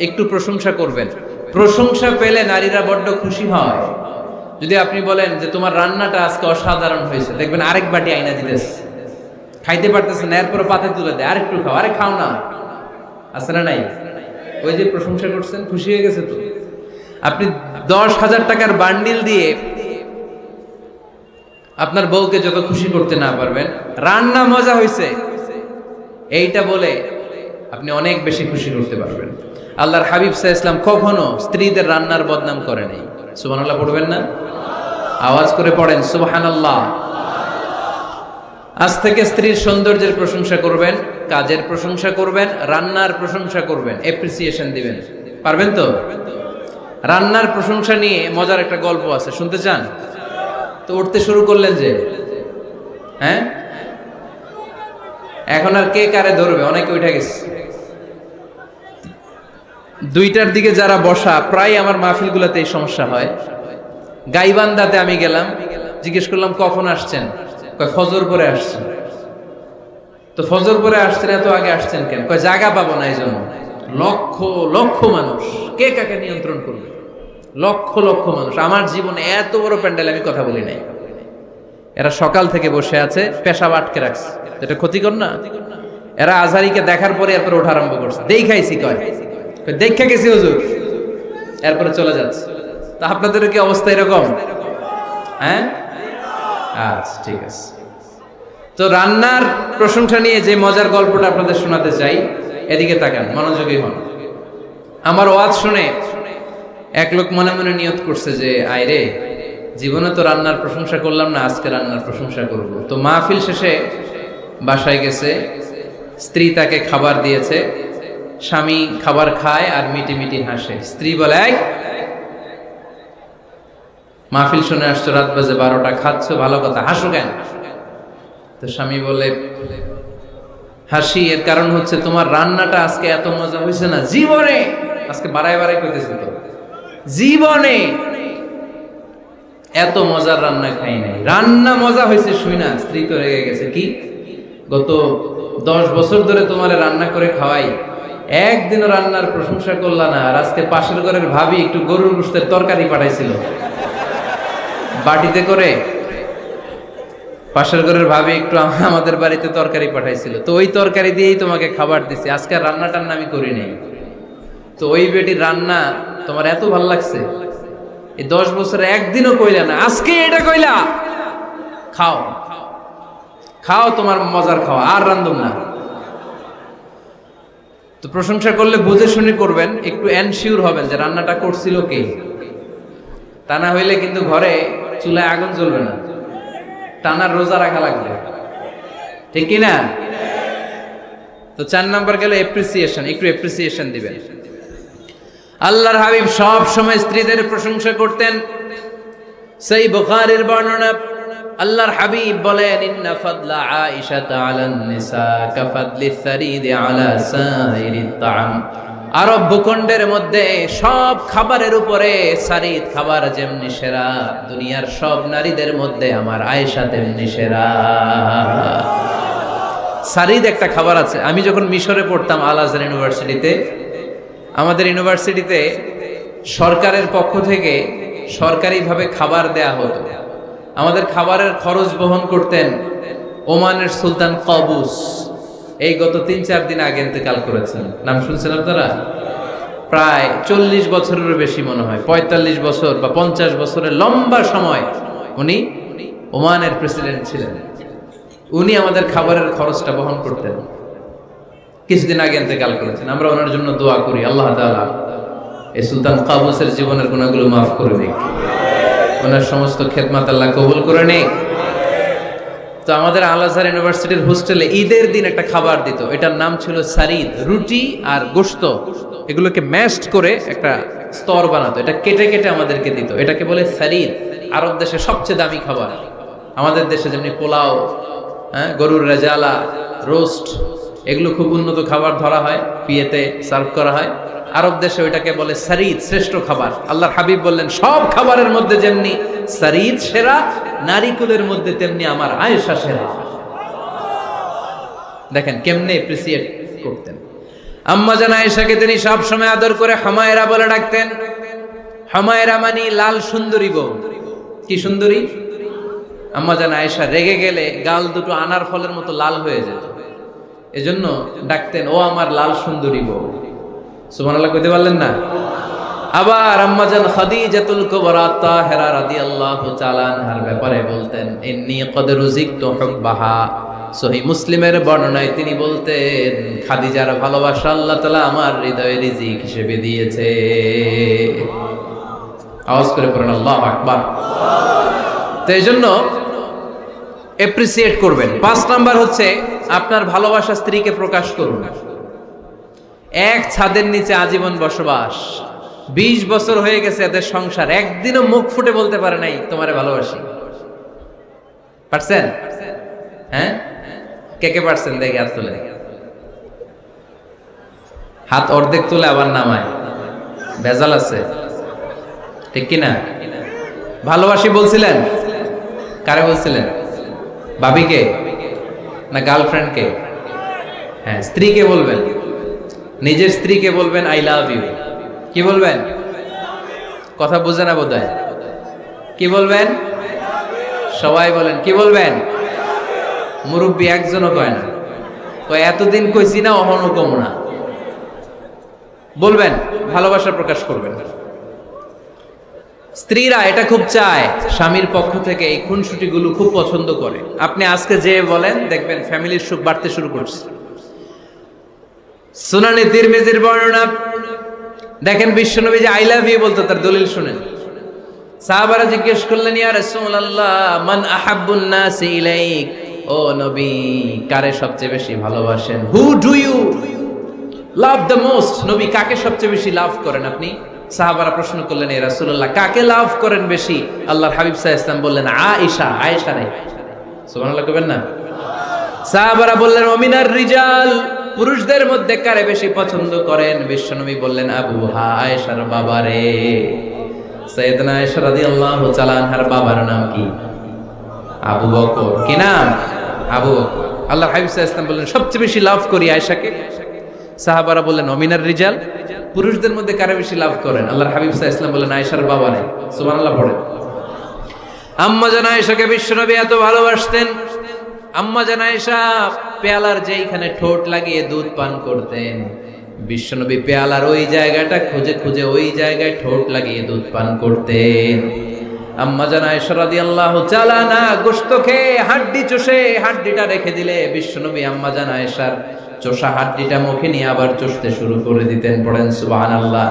একটু প্রশংসা করবেন। প্রশংসা পেলে নারীরা বড্ড খুশি হয়। যদি আপনি বলেন যে তোমার রান্নাটা আজকে অসাধারণ হয়েছে, দেখবেন আরেক বাটি আইনা দিতেছে, খাইতে পারতেছে না, এরপরে পাতে তুলে দেয়, আরেকটু খাও, আরে খাও না, আছে না নাই? ওই যে প্রশংসা করছেন, খুশি হয়ে গেছে তো। আপনি 10,000 টাকার বান্ডিল দিয়ে আপনার বউকে যত খুশি করতে না পারবেন, রান্না মজা হয়েছে এইটা বলে আপনি অনেক বেশি খুশি করতে পারবেন। আল্লাহর হাবিব সাল্লাল্লাহু আলাইহি ওয়াসাল্লাম কখনো স্ত্রীদের রান্নার বদনাম করে নাই। সুবহানাল্লাহ পড়বেন না? আওয়াজ করে পড়েন সুবহানাল্লাহ। আজ থেকে স্ত্রীর সৌন্দর্যের প্রশংসা করবেন, কাজের প্রশংসা করবেন, রান্নার প্রশংসা করবেন, এপ্রিসিয়েশন দিবেন। পারবেন তো? রান্নার প্রশংসা নিয়ে মজার একটা গল্প আছে, শুনতে চান? তো উঠতে শুরু করলেন যে, হ্যাঁ, এখন আর কে কারে ধরবে? অনেকে উঠে গেছে। 2টার দিকে যারা বসা, প্রায় আমার মাহফিলগুলোতে এই সমস্যা হয়। গাইবান্ধাতে আমি গেলাম, জিজ্ঞেস করলাম কখন আসছেন? কয় ফজর পরে আসছেন। তো ফজর পরে আসছেন, এত আগে আসছেন কেন? কয় জায়গা পাবো না, এই জন্য। লক্ষ লক্ষ মানুষ, কে কাকে নিয়ন্ত্রণ করবে? লক্ষ লক্ষ মানুষ। আমার জীবনে এত বড় প্যান্ডেল আমি কথা বলি নাই। এরা সকাল থেকে বসে আছে, পেশাব আটকে রাখছে, এটা ক্ষতিকর না? এরা আজহারিকে দেখার পরে এরপরে ওঠা আরম্ভ করছে, দেখাইছি, কয় দেখা গেছি হুজুর, এরপরে চলে যাচ্ছে। তা আপনাদের কি অবস্থা এরকম? হ্যাঁ, আচ্ছা ঠিক আছে। তো রান্নার প্রশংসা নিয়ে যে মজার গল্পটা আপনাদের শোনাতে চাই, এদিকে তাকান, মনোযোগী হন। আমার ওয়াজ শুনে এক লোক মনে মনে নিয়ত করছে যে আইরে, জীবনে তো রান্নার প্রশংসা করলাম না, আজকে রান্নার প্রশংসা করব। তো মাহফিল শেষে বাসায় গেছে, স্ত্রী তাকে খাবার দিয়েছে, স্বামী খাবার খায় আর মিটি মিটি হাসে। স্ত্রী বলে, এই মাহফিল শুনে আসছো, রাত বাজে 12টা, খাচ্ছ, ভালো কথা, হাসো কেন? তো স্বামী বলে, হাসি এর কারণ হচ্ছে তোমার রান্নাটা আজকে এত মজা হয়েছে না জীবনে, আজকে বাড়াই বাড়াই করতেছে, তো জীবনে এত মজার রান্না খাই নাই। রান্না মজা হয়েছে শুই না। স্ত্রী তো রেগে গেছে, কি গত 10 বছর ধরে তোমার রান্না করে খাওয়াই, একদিনও রান্নার প্রশংসা করলা না, আর আজকে পাশের ঘরের ভাবি একটু গরুর গোশতের তরকারি পাঠাইছিল বাটিতে করে, পাশের ঘরের ভাবি একটু আমাদের বাড়িতে তরকারি পাঠাইছিল, তো ওই তরকারি দিয়েই তোমাকে খাবার দিছি, আজকে রান্না টান্না আমি করি নাই। তো ওই বেটির রান্না তোমার এত ভালো লাগছে, এই 10 বছরে একদিনও কইলা না, আজকে এটা কইলা, খাও খাও, তোমার মজার খাওয়া, আর রান্ধুম না। তো প্রশংসা করলে বুঝে শুনে করবেন, একটু এনশিওর হবেন যে রান্নাটা করছিল কে। তা না হইলে কিন্তু ঘরে চুলায় আগুন জ্বলবে না, টানার রোজা রাখা লাগবে, ঠিক কিনা? তো 4 নাম্বার গেল এপ্রিসিয়েশন, একটু এপ্রিসিয়েশন দিবেন। আল্লাহর হাবিব সব সময় স্ত্রীদের প্রশংসা করতেন। সেই বুখারীর বর্ণনা, আল্লাহর হাবিব বলেন, ইন্না ফাদলা আয়েশা আলান নিসা কাফাদলি সারিদ আলা সাইরিত তাআম। আরব ভূখণ্ডের মধ্যে সব খাবারের উপরে সারিদ খাবার যেমনি সেরা, দুনিয়ার সব নারীদের মধ্যে আমার আয়েশা তেমনি সেরা। সারিদ একটা খাবার আছে। আমি যখন মিশরে পড়তাম আল আজহার ইউনিভার্সিটিতে, আমাদের ইউনিভার্সিটিতে সরকারের পক্ষ থেকে সরকারিভাবে খাবার দেয়া হতো। আমাদের খাবারের খরচ বহন করতেন ওমানের সুলতান কাবুস। এই গত 3-4 দিন আগে ইন্তেকাল করেছেন। নাম শুনছেন আপনারা? প্রায় 40 বছরেরও বেশি মনে হয়, 45 বছর বা 50 বছরের লম্বা সময় উনি ওমানের প্রেসিডেন্ট ছিলেন। উনি আমাদের খাবারের খরচটা বহন করতেন। কিছুদিন আগে ইন্তেকাল করেছেন। আমরা ওনার জন্য দোয়া করি, আল্লাহ তাআলা এই সুলতান কাবুসের জীবনের গুনাহগুলো মাফ করে দিক, ওনার সমস্ত খেদমত আল্লাহ কবুল করে নিক। তো আমাদের আল আজহার ইউনিভার্সিটির হোস্টেলে ঈদের দিন একটা খাবার দিত, এটার নাম ছিল সারিদ। রুটি আর গোশত এগুলোকে ম্যাশড করে একটা স্তর বানাতো, এটা কেটে কেটে আমাদেরকে দিত। এটাকে বলে সারিদ। আরব দেশে সবচেয়ে দামি খাবার। আমাদের দেশে যেমনি পোলাও, গরুর রেজালা, রোস্ট, এগুলো খুব উন্নত খাবার ধরা হয়, বিয়েতে সার্ভ করা হয়। আরব দেশে ওইটাকে বলে সারিদ, শ্রেষ্ঠ খাবার। আল্লাহর হাবিব বললেন, সব খাবারের মধ্যে যেমনি সারিদ সেরা, নারীকুলের মধ্যে তেমনি আমার আয়েশা সেরা। দেখেন কেমনে এপ্রিসিয়েট করতেন। আম্মা জান আয়েশাকে তিনি সব সময় আদর করে হামায়রা বলে ডাকতেন। হামায়রা মানে লাল সুন্দরী বউ। কি সুন্দরী? আম্মা জান আয়েশা রেগে গেলে গাল দুটো আনার ফলের মতো লাল হয়ে যেত, এজন্য ডাকতেন, ও আমার লাল সুন্দরী বউ। সুবহানাল্লাহ কইতে পারলেন না? আবার আম্মা জান খাদিজাতুল কুবরা তাহেরা রাদিয়াল্লাহু তাআলা আনহার ব্যাপারে বলতেন, ইন্নী ক্বাদ রুজিকতু হুব্বাহা। সহিহ মুসলিমের বর্ণনায় তিনি বলতেন, খাদিজার ভালোবাসা আল্লাহ তাআলা আমার হৃদয়ে রিজিক হিসেবে দিয়েছে। আওয়াজ করে পড়েন আল্লাহু আকবার। তো এইজন্য এপ্রিসিয়েট করবেন। 5 নাম্বার হচ্ছে আপনার ভালোবাসা স্ত্রীকে প্রকাশ করুন। এক ছাদের নিচে আজীবন বসবাস, 20 বছর হয়ে গেছে এদের সংসার, একদিনও মুখ ফুটে বলতে পারে নাই তোমারে ভালোবাসি। পারছেন? হ্যাঁ, কে কে পারছেন? দেখে হাত তুলে। হাত অর্ধেক তুলে আবার নামায়, ভেজাল আছে, ঠিক কিনা? ভালোবাসি বলছিলেন? কারে বলছিলেন? ভাবিকে না গার্লফ্রেন্ডকে? হ্যাঁ, স্ত্রীকে বলবেন। নিজের স্ত্রীকে বলবেন আই লাভ ইউ। কি বলবেন? কথা বুঝে না বোধহয়। কি বলবেন? সবাই বলেন। কি বলবেন? মুরব্বী একজনও কয় না, কয় এতদিন কইছি না, অহনো কম না। বলবেন, ভালোবাসা প্রকাশ করবেন। স্ত্রীরা এটা খুব চায়, স্বামীর পক্ষ থেকে এই খুনসুটিগুলো খুব পছন্দ করে। আপনি আজকে যে বলেন, দেখবেন ফ্যামিলির সুখ বাড়তে শুরু করছে। সুনানে তিরমিজির বর্ণনা দেখেন, বিশ্বনবী যে আই লাভ ইউ বলতো, তার দলিল শুনেন। সাহাবারা জিজ্ঞেস করলেন, ইয়া রাসূলুল্লাহ, মান আহাব্বুন নাসি ইলাইক, ও নবী, কারে সবচেয়ে বেশি ভালোবাসেন? Who do you love the most? নবী, কাকে সবচেয়ে বেশি লাভ করেন আপনি? সাহাবারা প্রশ্ন করলেন, ইয়া রাসূলুল্লাহ, কাকে লাভ করেন বেশি? আল্লাহর হাবিব সাল্লাল্লাহু আলাইহি ওয়াসাল্লাম বললেন, আয়েশা। আয়েশা রে। সুবহানাল্লাহ কইবেন না? সাহাবারা বললেন, ওমিনার রিজাল, পুরুষদের মধ্যে কারে বেশি পছন্দ করেন? বিশ্বনবী বললেন, আবুহা, আয়েশার বাবারে। সাইয়েদনা আয়েশা রাদিয়াল্লাহু তাআলা আনহার বাবার নাম কি? আবু বকর। কি নাম? আবু বকর। আল্লাহর হাবিব সাল্লাল্লাহু আলাইহি ওয়াসাল্লাম বললেন, সবচেয়ে বেশি লাভ করি আয়েশাকে। সাহাবারা বললেন, ওমিনার রিজাল, পুরুষদের মধ্যে কারে বেশি লাভ করেন? আল্লাহর হাবিব সাল্লাল্লাহু আলাইহি ওয়াসাল্লাম বললেন, আয়েশার বাবারে। সুবহানাল্লাহ পড়েন। আম্মা জান আয়েশাকে বিশ্বনবী এত ভালোবাসতেন। আম্মা জান আয়েশা পেয়ালার যেইখানে ঠোঁট লাগিয়ে দুধ পান করতেন, বিশ্বনবী পেয়ালার ওই জায়গাটা খুঁজে খুঁজে ওই জায়গায় ঠোঁট লাগিয়ে দুধ পান করতেন। আম্মা জান আয়েশা রাদিয়াল্লাহু তাআলা না গোশত খেয়ে হাড্ডি চষে হাড্ডিটা রেখে দিলে বিশ্বনবী আম্মা জান আয়েশার চষা হাড্ডিটা মুখে নিয়ে আবার চষতে শুরু করে দিতেন। পড়েন সুবহানাল্লাহ।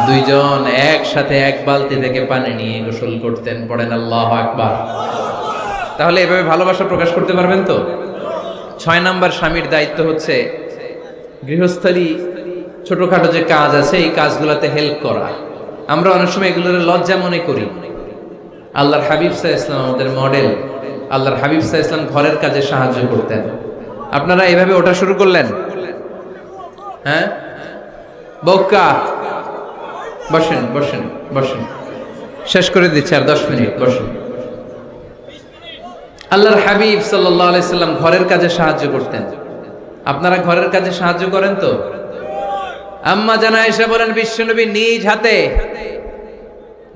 দুইজন একসাথে এক বালতি থেকে পানি নিয়ে গোসল করতেন। পড়েন আল্লাহু আকবার। তাহলে এভাবে ভালোবাসা প্রকাশ করতে পারবেন তো? 6 নাম্বার স্বামীর দায়িত্ব হচ্ছে গৃহস্থলী ছোটখাটো যে কাজ আছে এই কাজগুলোতে হেল্প করা। আমরা অনেক সময় এগুলোর লজ্জা মনে করি। আল্লাহর হাবিব সাল্লাল্লাহু আলাইহি ওয়াসাল্লাম আমাদের মডেল। আল্লাহর হাবিব সাল্লাল্লাহু আলাইহি ওয়াসাল্লাম ঘরের কাজে সাহায্য করতেন। আপনারা এভাবে ওঠা শুরু করলেন? হ্যাঁ, বউকা বসেন বসেন বসেন, শেষ করে দিচ্ছি আর 10 মিনিট, বসেন। আল্লাহর হাবিব সাল্লাল্লাহু আলাইহি সাল্লাম ঘরের কাজে সাহায্য করতেন। আপনারা ঘরের কাজে সাহায্য করেন তো? আম্মা জান আয়েশা বলেন, বিশ্বনবী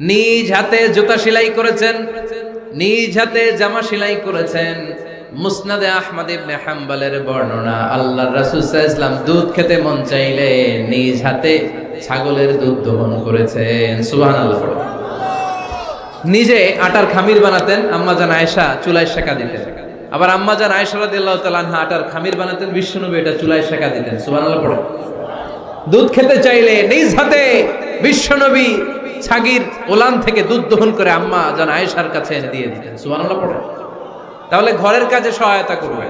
নিজ হাতে জুতা সেলাই করেছেন, নিজ হাতে জামা সেলাই করেছেন। মুসনাদে আহমদ ইবনে হাম্বলের বর্ণনা, আল্লাহর রাসূল সাল্লাল্লাহু আলাইহি ওয়াসাল্লাম দুধ খেতে মন চাইলে নিজ হাতে ছাগলের দুধ দহন করেছেন। সুবহানাল্লাহ। নিজে আটার খামির বানাতেন, আম্মা জান আয়েশা চুলায় সেকা দিতেন। আবার আম্মা জান আয়েশা রাদিয়াল্লাহু তাআলা আনহা আটার খামির বানাতেন, বিশ্বনবী এটা চুলায় সেকা দিতেন। সুবহানাল্লাহ পড়ে। দুধ খেতে চাইলে নিজ হাতে বিশ্বনবী ছাগির ওলান থেকে দুধ দহন করে আম্মা জান আয়েশার কাছে এনে দিয়ে দিতেন। সুবহানাল্লাহ পড়ে। তাহলে ঘরের কাজে সহায়তা করবে,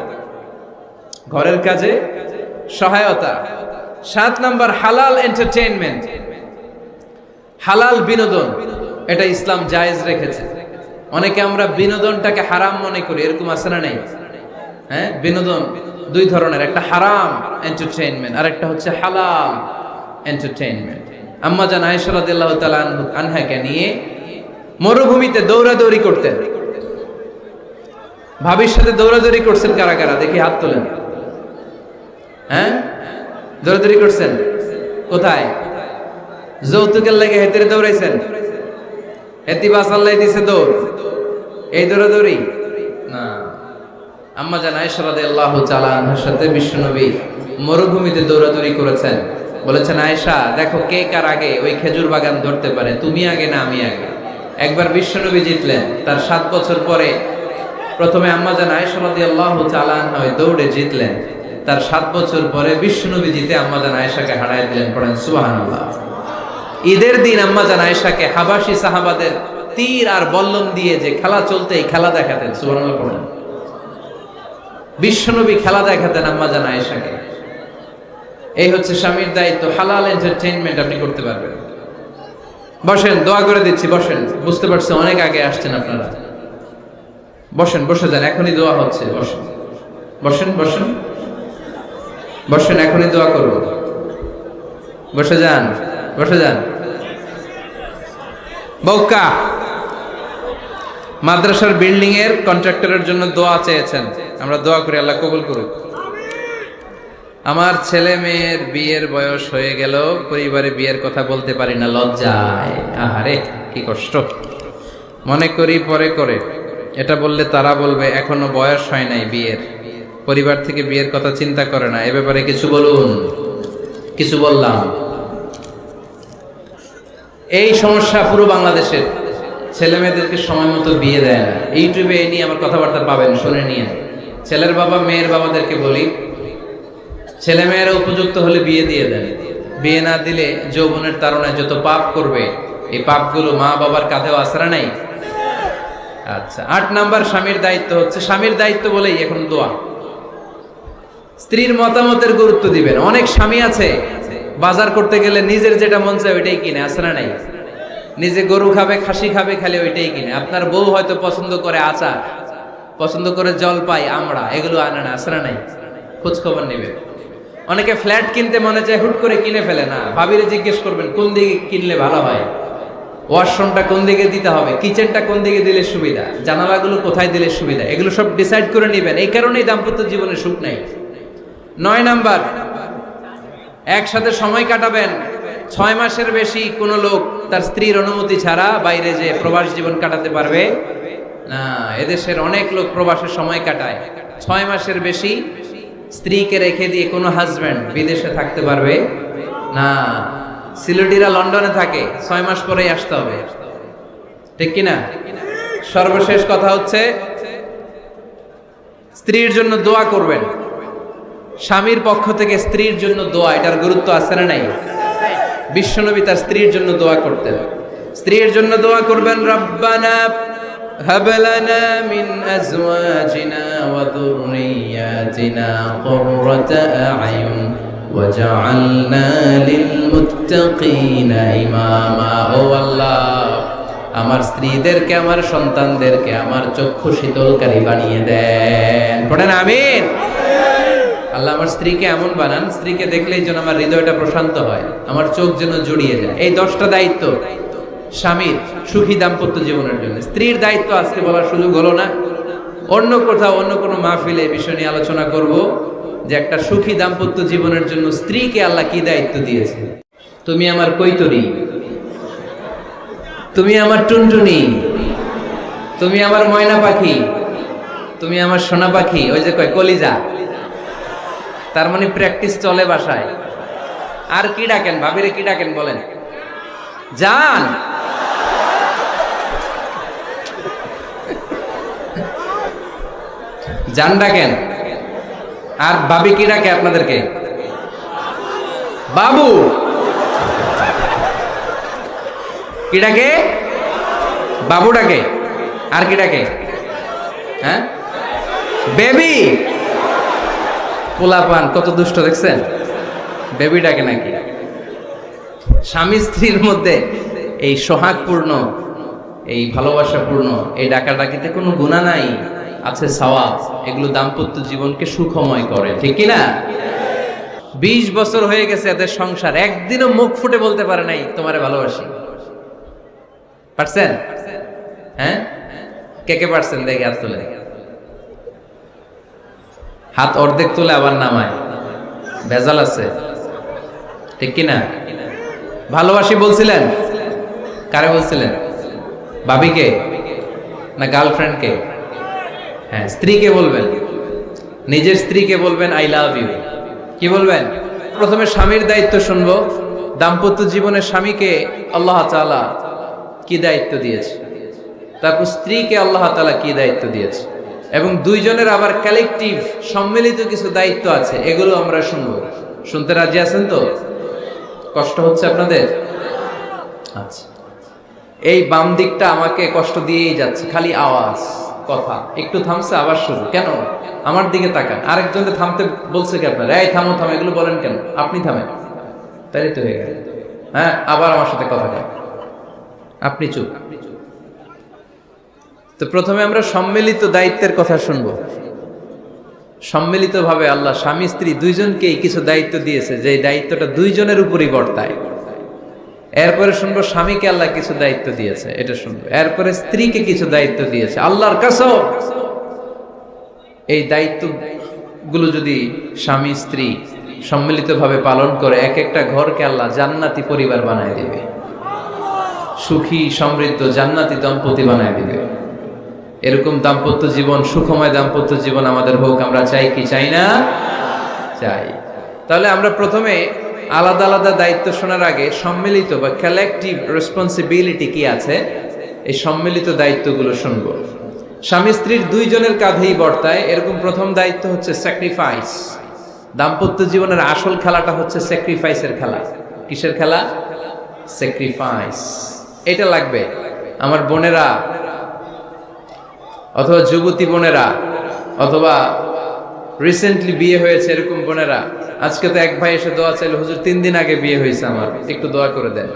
ঘরের কাজে সহায়তা। 7 নাম্বার, হালাল এন্টারটেইনমেন্ট, হালাল বিনোদন, এটা ইসলাম জায়েজ রেখেছে। অনেকে আমরা বিনোদনটাকে হারাম মনে করি, এরকম আছে না নাই? হ্যাঁ, বিনোদন দুই ধরনের, একটা হারাম এন্টারটেইনমেন্ট আর একটা হচ্ছে হালাল এন্টারটেইনমেন্ট। আম্মা জান আয়েশা রাদিয়াল্লাহু তাআলা আনহাকে নিয়ে মরুভূমিতে দৌড়াদৌড়ি করতেন। ভাবির সাথে দৌড়াদৌড়ি করছেন কারা কারা? দেখি হাত তোলেন। হ্যাঁ, দৌড়াদৌড়ি করছেন কোথায়? যৌতুকের লাগে হেতেরে দৌড়াইছেন? হেতি বাস আল্লাহ দিছে দৌড়, এই দৌড়াদৌড়ি না। আম্মা জান আয়েশা রাদিয়াল্লাহু তাআলা আনহার সাথে বিশ্বনবী মরুভূমিতে দৌড়াদৌড়ি করেছেন। বলেছেন, আয়েশা দেখো কে কার আগে ওই খেজুর বাগান ধরতে পারে, তুমি আগে না আমি আগে। একবার বিশ্বনবী জিতলেন, তার 7 বছর পরে প্রথমে আম্মা জান আয়েশা রাদিয়াল্লাহু তাআলা আনহা ওই দৌড়ে জিতলেন। তার 7 বছর পরে বিশ্বনবী জিতে আম্মা জান আয়েশাকে হারায় দিলেন। পড়েন সুবহানাল্লাহ। ঈদের দিন আম্মা জান আয়েশাকে হাবাসী সাহাবাদের তীর আর বল্লম দিয়ে যে খেলা চলতে, এই খেলা দেখাতেন। সুবহানাল্লাহ পড়েন। বিশ্বনবী খেলা দেখাতেন আম্মা জান আয়েশাকে। এই হচ্ছে স্বামীর দায়িত্ব, হালাল এন্টারটেইনমেন্ট আপনি করতে পারবেন। বসেন, দোয়া করে দিচ্ছি, বসেন। বুঝতে পারছি অনেক আগে আসছেন আপনারা, বসেন, বসে যান, এখনই দোয়া হচ্ছে। বসেন বসেন বসেন বসেন, এখনই দোয়া করব। বসে যান, বসে যান। বউকা মাদ্রাসার বিল্ডিং এর কন্ট্রাক্টরের জন্য দোয়া চেয়েছেন, আমরা দোয়া করি আল্লাহ কবুল করুক। আমার ছেলে মেয়ের বিয়ের বয়স হয়ে গেল, পরিবারে বিয়ের কথা বলতে পারি না, লজ্জায়। আহারে কি কষ্ট। মনে করি পরে করে, এটা বললে তারা বলবে এখনো বয়স হয় নাই বিয়ের, পরিবার থেকে বিয়ের কথা চিন্তা করে না। এ ব্যাপারে কিছু বলুন। কিছু বললাম। এই সমস্যা পুরো বাংলাদেশের, ছেলে মেয়েদেরকে সময় মতো বিয়ে দেয় না। ইউটিউবে এই নিয়ে আমার কথাবার্তা পাবেন, শুনে নিয়ে। ছেলের বাবা মেয়ের বাবাদেরকে বলি, ছেলে মেয়েরা উপযুক্ত হলে বিয়ে দিয়ে দেন। বিয়ে না দিলে যৌবনের তাড়নায় যত পাপ করবে, এই পাপগুলো মা বাবার কাঁধেও আছড়া নাই। আচ্ছা, 8 নাম্বার, স্বামীর দায়িত্ব হচ্ছে, স্বামীর দায়িত্ব বলেই এখন দোয়া। স্ত্রীর মতামতের গুরুত্ব দিবেন। অনেক স্বামী আছে বাজার করতে গেলে নিজের যেটা মন চায় ওইটাই কিনে, আছড়া নাই। নিজে গরু খাবে, খাসি খাবে, খালি ওইটাই কিনে। আপনার বউ হয়তো পছন্দ করে আচার, পছন্দ করে জলপাই, আমড়া, এগুলো আনে না, আছড়া নাই। খোঁজ খবর নেবে। অনেকে ফ্ল্যাট কিনতে মনে চায়, হুট করে কিনে ফেলে না। ভাবিরে জিজ্ঞেস করবেন কোন দিকে কিনলে ভালো হয়, ওয়াশরুমটা কোন দিকে দিতে হবে, কিচেনটা কোন দিকে দিলে সুবিধা, জানালাগুলো কোথায় দিলে সুবিধা, এগুলো সব ডিসাইড করে নেবেন। এই কারণেই দাম্পত্য জীবনে সুখ নাই। 9 নাম্বার, একসাথে সময় কাটাবেন। 6 মাসের বেশি কোনো লোক তার স্ত্রীর অনুমতি ছাড়া বাইরে যে প্রবাস জীবন কাটাতে পারবে না। এদেশের অনেক লোক প্রবাসে সময় কাটায়। 6 মাসের বেশি স্ত্রীকে রেখে দিয়ে কোনো হাজব্যান্ড বিদেশে থাকতে পারবে না। সিলেটিরা লন্ডনে থাকে, 6 মাস পরেই আসতে হবে, ঠিক কিনা? সর্বশেষ কথা হচ্ছে, স্ত্রীর জন্য দোয়া করবেন। স্বামীর পক্ষ থেকে স্ত্রীর জন্য দোয়া, এটার গুরুত্ব আছে না নাই? বিশ্বনবী তার স্ত্রীর জন্য দোয়া করতেন। স্ত্রীর জন্য দোয়া করবেন, রব্বানা হাব লানা মিন আজওয়াজিনা ওয়া যুররিয়াতিনা কুররাতা আ'য়ুন ওয়াজআলনা লিল মুত্তাকিনা ইমামা। ও আল্লাহ, আমার স্ত্রীদেরকে, আমার সন্তানদেরকে আমার চক্ষু শীতলকারী বানিয়ে দেন। পড়েন আমিন। আল্লাহ আমার স্ত্রীকে এমন বানান, স্ত্রীকে দেখলেই যেন আমার হৃদয়টা প্রশান্ত হয়, আমার চোখ যেন জুড়িয়ে যায়। এই 10টা দায়িত্ব স্বামীর সুখী দাম্পত্য জীবনের জন্য। স্ত্রীর দায়িত্ব আজকে বলার সুযোগ হলো না, অন্য কোথাও অন্য কোনো মাহফিলে বিষয় নিয়ে আলোচনা করব যে একটা সুখী দাম্পত্য জীবনের জন্য স্ত্রীকে আল্লাহ কি দায়িত্ব দিয়েছে। তুমি আমার কৈতরী, তুমি আমার টুনটুনি, তুমি আমার ময়না পাখি, তুমি আমার সোনা পাখি। ওই যে কয় কলিজা, তার মানে প্র্যাকটিস চলে বাসায়। আর কি ডাকেন ভাবিরে, কি ডাকেন বলেন? জান। জান ডাকেন। আর ভাবি কি ডাকে আপনাদেরকে? বাবু। কি ডাকে? বাবু ডাকে। আর কি ডাকে? হ্যাঁ, বেবি। পোলাপান কত দুষ্ট দেখছেন, বেবি ডাকে নাকি? স্বামী স্ত্রীর মধ্যে এই সোহাগপূর্ণ, এই ভালোবাসাপূর্ণ এই ডাকাডাকিতে কোনো গুনাহ নাই, আছে সওয়াব। এগুলো দাম্পত্য জীবনকে সুখময় করে, ঠিক কি না? 20 বছর হয়ে গেছে এদের সংসার, একদিনও মুখ ফুটে বলতে পারে নাই তোমারে ভালোবাসি। পারছেন? হ্যাঁ, কে কে পারছেন? দেখে হাত তুলে। হাত অর্ধেক তুলে আবার নামায়, ভেজাল আছে, ঠিক কিনা? ভালোবাসি বলছিলেন? কারে বলছিলেন? ভাবিকে না গার্লফ্রেন্ডকে? হ্যাঁ, স্ত্রীকে বলবেন, নিজের স্ত্রীকে বলবেন আই লাভ ইউ। কি বলবেন? প্রথমে স্বামীর দায়িত্ব শুনবো। দাম্পত্য জীবনে স্বামীকে আল্লাহ তাআলা কি দায়িত্ব দিয়েছে, তারপর স্ত্রীকে আল্লাহ তাআলা কি দায়িত্ব দিয়েছে, এবং দুইজনের আবার কালেকটিভ সম্মিলিত কিছু দায়িত্ব আছে, এগুলো আমরা শুনবো। শুনতে রাজি আছেন তো? কষ্ট হচ্ছে আপনাদের? আচ্ছা, এই বাম দিকটা আমাকে কষ্ট দিয়েই যাচ্ছে, খালি আওয়াজ কথা। একটু থামছে আবার শুরু। কেন? আমার দিকে তাকান। আরেকজনকে থামতে বলছে কি আপনারা? এই থামো থামো, এগুলো বলেন কেন? আপনি থামেন, তাই তো হয়ে গেল। হ্যাঁ, আবার আমার সাথে কথা বলেন, আপনি চুপ। তো প্রথমে আমরা সম্মিলিত দায়িত্বের কথা শুনবো। সম্মিলিতভাবে আল্লাহ স্বামী স্ত্রী দুইজনকেই কিছু দায়িত্ব দিয়েছে, যে দায়িত্বটা দুইজনের উপরই বর্তায়। এরপরে শুনবো স্বামীকে আল্লাহ কিছু দায়িত্ব দিয়েছে, এটা শুনবো। এরপরে স্ত্রীকে কিছু দায়িত্ব দিয়েছে। আল্লাহর কসম, এই দায়িত্বগুলো যদি স্বামী স্ত্রী সম্মিলিতভাবে পালন করে, এক একটা ঘরকে আল্লাহ জান্নাতি পরিবার বানায় দিবে, সুখী সমৃদ্ধ জান্নাতি দম্পতি বানায় দিবে। এরকম দাম্পত্য জীবন, সুখময় দাম্পত্য জীবন আমাদের হোক। আমরা চাই কি চাই না? চাই। তাহলে আমরা প্রথমে আলাদা আলাদা দায়িত্ব শোনার আগে সম্মিলিত বা কালেকটিভ রেসপন্সিবিলিটি কি আছে, এই সম্মিলিত দায়িত্বগুলো শুনবো। স্বামী স্ত্রীর দুইজনের কাঁধেই বর্তায় এরকম প্রথম দায়িত্ব হচ্ছে স্যাক্রিফাইস। দাম্পত্য জীবনের আসল খেলাটা হচ্ছে স্যাক্রিফাইসের খেলা। কিসের খেলা? স্যাক্রিফাইস। এটা লাগবে। আমার বোনেরা, অথবা যুবতী বোনেরা, অথবা রিসেন্টলি বিয়ে হয়েছে এরকম বোনেরা, আজকে তো এক ভাই এসে দোয়া চাইল, হুজুর 3 দিন আগে বিয়ে হয়েছে আমার, একটু দোয়া করে দেন।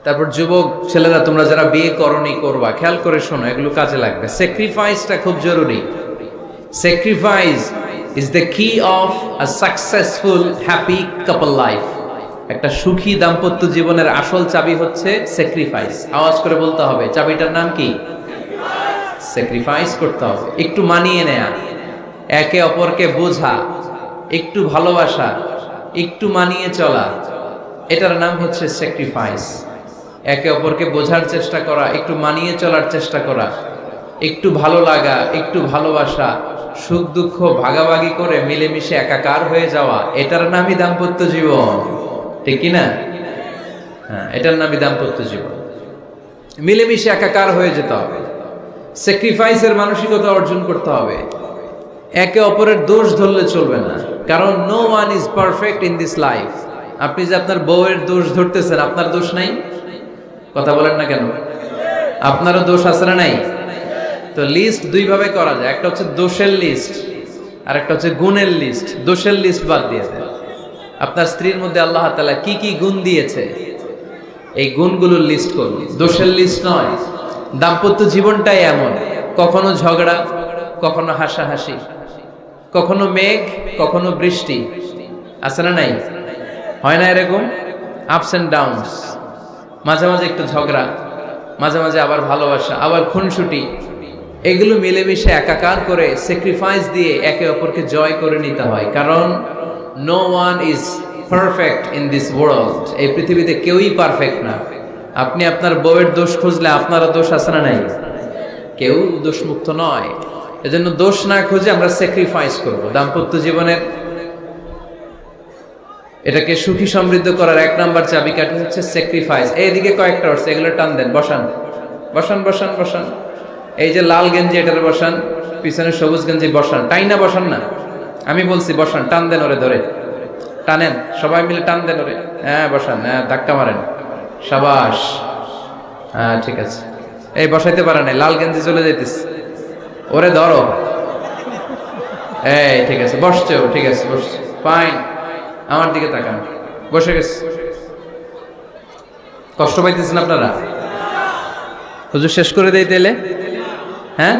তারপর যুবক ছেলেরা, তোমরা যারা বিয়ে করনি, করবা, খেয়াল করে শোনো, এগুলো কাজে লাগবে। স্যাক্রিফাইসটা খুব জরুরি। স্যাক্রিফাইস ইজ দ্য কি of a successful happy couple life. একটা সুখী দাম্পত্য জীবনের আসল চাবি হচ্ছে স্যাক্রিফাইস। আওয়াজ করে বলতে হবে, চাবিটার নাম কি? স্যাক্রিফাইস করতে হবে, একটু মানিয়ে নেয়া, একে অপরকে বোঝা, একটু ভালোবাসা, একটু মানিয়ে চলা, এটার নাম হচ্ছে স্যাক্রিফাইস। একে অপরকে বোঝার চেষ্টা করা, একটু মানিয়ে চলার চেষ্টা করা, একটু ভালো লাগা, একটু ভালোবাসা, সুখ দুঃখ ভাগাভাগি করে মিলেমিশে একাকার হয়ে যাওয়া, এটার নামই দাম্পত্য জীবন, ঠিক কি না? হ্যাঁ, এটার নামই দাম্পত্য জীবন। মিলেমিশে একাকার হয়ে যেতে হবে, স্যাক্রিফাইসের মানসিকতা অর্জন করতে হবে। একে অপরের দোষ ধরলে চলবে না, কারণ no one is perfect in this life. আপনি যে আপনার বউয়ের দোষ ধরতেছেন, আপনার দোষ নাই? কথা বলেন না কেন? আপনারও দোষ আছে না নাই? তো লিস্ট দুই ভাবে করা যায়, একটা হচ্ছে দোষের লিস্ট, আর একটা হচ্ছে গুণের লিস্ট। দোষের লিস্ট বাদ দিয়ে দেন। আপনার স্ত্রীর মধ্যে আল্লাহ তাআলা কি কি গুণ দিয়েছে, এই গুণগুলোর লিস্ট করুন, দোষের লিস্ট নয়। দাম্পত্য জীবনটাই এমন, কখনো ঝগড়া, কখনো হাসাহাসি, কখনো মেঘ, কখনো বৃষ্টি, আছে না নাই? হয় না এরকম? আপস এন্ড ডাউনস, মাঝে মাঝে একটু ঝগড়া, মাঝে মাঝে আবার ভালোবাসা, আবার খুনসুটি, এগুলো মিলেমিশে একাকার করে স্যাক্রিফাইস দিয়ে একে অপরকে জয় করে নিতে হয়। কারণ no one is perfect in this world, এই পৃথিবীতে কেউই পারফেক্ট না। আপনি আপনার বউয়ের দোষ খুঁজলে আপনারও দোষ আছে না নাই? কেউ দোষমুক্ত নয়। এজন্য দোষ না খুঁজে আমরা স্যাক্রিফাইস করব। দাম্পত্য জীবনের এটাকে সুখী সমৃদ্ধ করার এক নাম্বার চাবিকাঠি হচ্ছে স্যাক্রিফাইস। এইদিকে কয়েকটা অর্থ, এগুলো টান দেন, বসান বসান বসান বসান। এই যে লাল গেঞ্জি এটার বসান, পিছনে সবুজ গেঞ্জি বসান, টাইনা বসান না, আমি বলছি বসান, টান দেন ওরে ধরে, টানেন সবাই মিলে, টান দেন ওরে, হ্যাঁ বসান, হ্যাঁ ধাক্কা মারেন, সাবাস, হ্যাঁ ঠিক আছে। এই বসাইতে পারে না, লাল গেঞ্জি চলে যাইতেছে, ওরে ধরো, এই ঠিক আছে, বসছে ও, ঠিক আছে বসছে, ফাইন, আমার দিকে তাকান, বসে গেছে। কষ্ট পাইতেছেন আপনারা? হুজুর শেষ করে দেই তাইলে, হ্যাঁ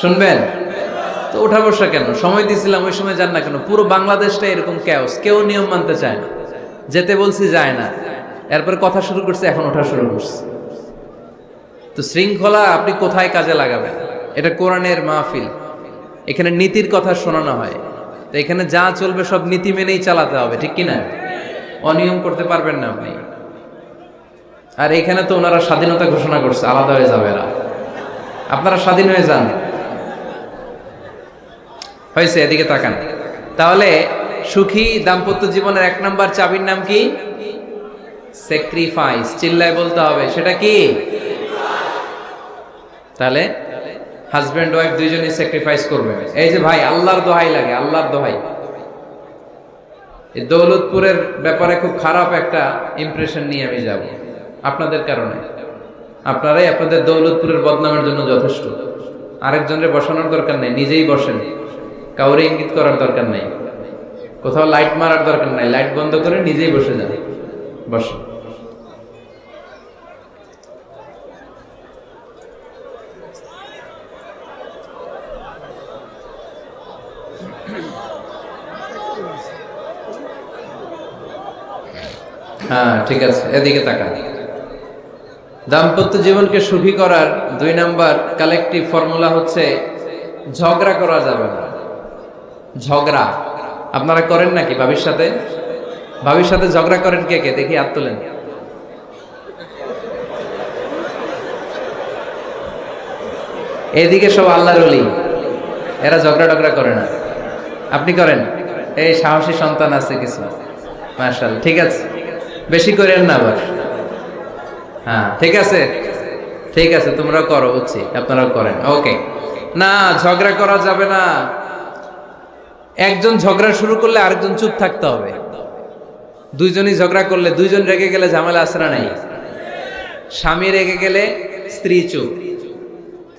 শুনবেন তো? উঠা বসা কেন? সময় দিয়েছিলাম ওই সময় যান না কেন? পুরো বাংলাদেশটা এরকম ক্যাওস, কেউ নিয়ম মানতে চায় না, যেতে বলছি যায় না, এরপর কথা শুরু করছে, এখন ওঠা শুরু করছে। তো শৃঙ্খলা আপনি কোথায় কাজে লাগাবেন? এটা কোরআনের মাহফিল, এখানে নীতির কথা শোনানো হয়, তো এখানে যা চলবে সব নীতি মেনেই চালাতে হবে, ঠিক কিনা? অনিয়ম করতে পারবেন না আপনি। আর এখানে তো ওনারা স্বাধীনতা ঘোষণা করছে, আলাদা হয়ে যাবে না, আপনারা স্বাধীন হয়ে যান, হয়েছে? এদিকে তাকান। তাহলে সুখী দাম্পত্য জীবনের এক নাম্বার চাবির নাম কি? স্যাক্রিফাইস। চিল্লায় বলতে হবে, সেটা কি? তাহলে হাজব্যান্ড ওয়াইফ দুইজনই স্যাক্রিফাইস করবে। এই যে ভাই, আল্লাহর দোহাই লাগে, আল্লাহর দোহাই, এই দৌলতপুরের ব্যাপারে খুব খারাপ একটা ইমপ্রেশন নিয়ে আমি যাব আপনাদের কারণে। আপনারাই আপনাদের দৌলতপুরের বদনামের জন্য যথেষ্ট। আরেকজনের বসানোর দরকার নেই, নিজেই বসেন, কাউরে ইঙ্গিত করার দরকার নাই, কোথাও লাইট মারার দরকার নাই, লাইট বন্ধ করে নিজেই বসে যান, বসেন। হ্যাঁ ঠিক আছে, এদিকে তাকান। দাম্পত্য জীবনকে সুখী করার দুই নাম্বার কালেকটিভ ফর্মুলা হচ্ছে ঝগড়া করা যাবে না। ঝগড়া আপনারা করেন নাকি ভাবির সাথে? ভাবির সাথে ঝগড়া করেন কে কে? দেখি হাত তোলেন। এদিকে সব আল্লাহর ওলি, এরা ঝগড়া টগড়া করে না। আপনি করেন? এই সাহসী সন্তান আছে কিছু, মাশাআল্লাহ, ঠিক আছে, বেশি করেন না আবার। হ্যাঁ ঠিক আছে, ঠিক আছে, তোমরা করো, বুঝছি, আপনারাও করেন, ওকে। না, ঝগড়া করা যাবে না। একজন ঝগড়া শুরু করলে আরেকজন চুপ থাকতে হবে। দুইজনই ঝগড়া করলে, দুইজন রেগে গেলে ঝামেলা আসে না নাই? স্বামী রেগে গেলে স্ত্রী চুপ,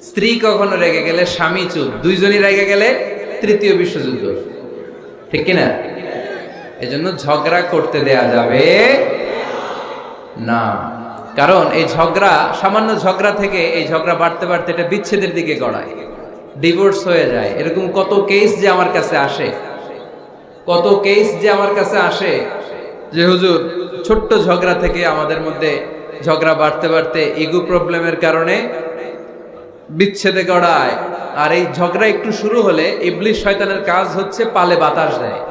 স্ত্রী কখনো রেগে গেলে স্বামী চুপ, দুইজনই রেগে গেলে তৃতীয় বিশ্বযুদ্ধ, ঠিক কিনা? এজন্য ঝগড়া করতে দেয়া যাবে না। কারণ এই ঝগড়া, সামান্য ঝগড়া থেকে এই ঝগড়া বাড়তে বাড়তে এটা বিচ্ছেদের দিকে গড়ায়, ডিভোর্স হয়ে যায়। এরকম কত কেস যে আমার কাছে আসে, কত কেস যে আমার কাছে আসে যে হুজুর ছোট্ট ঝগড়া থেকে আমাদের মধ্যে ঝগড়া বাড়তে বাড়তে ইগো প্রবলেমের কারণে বিচ্ছেদে গড়ায়। আর এই ঝগড়া একটু শুরু হলে ইবলিস শয়তানের কাজ হচ্ছে পালে বাতাস দেয়।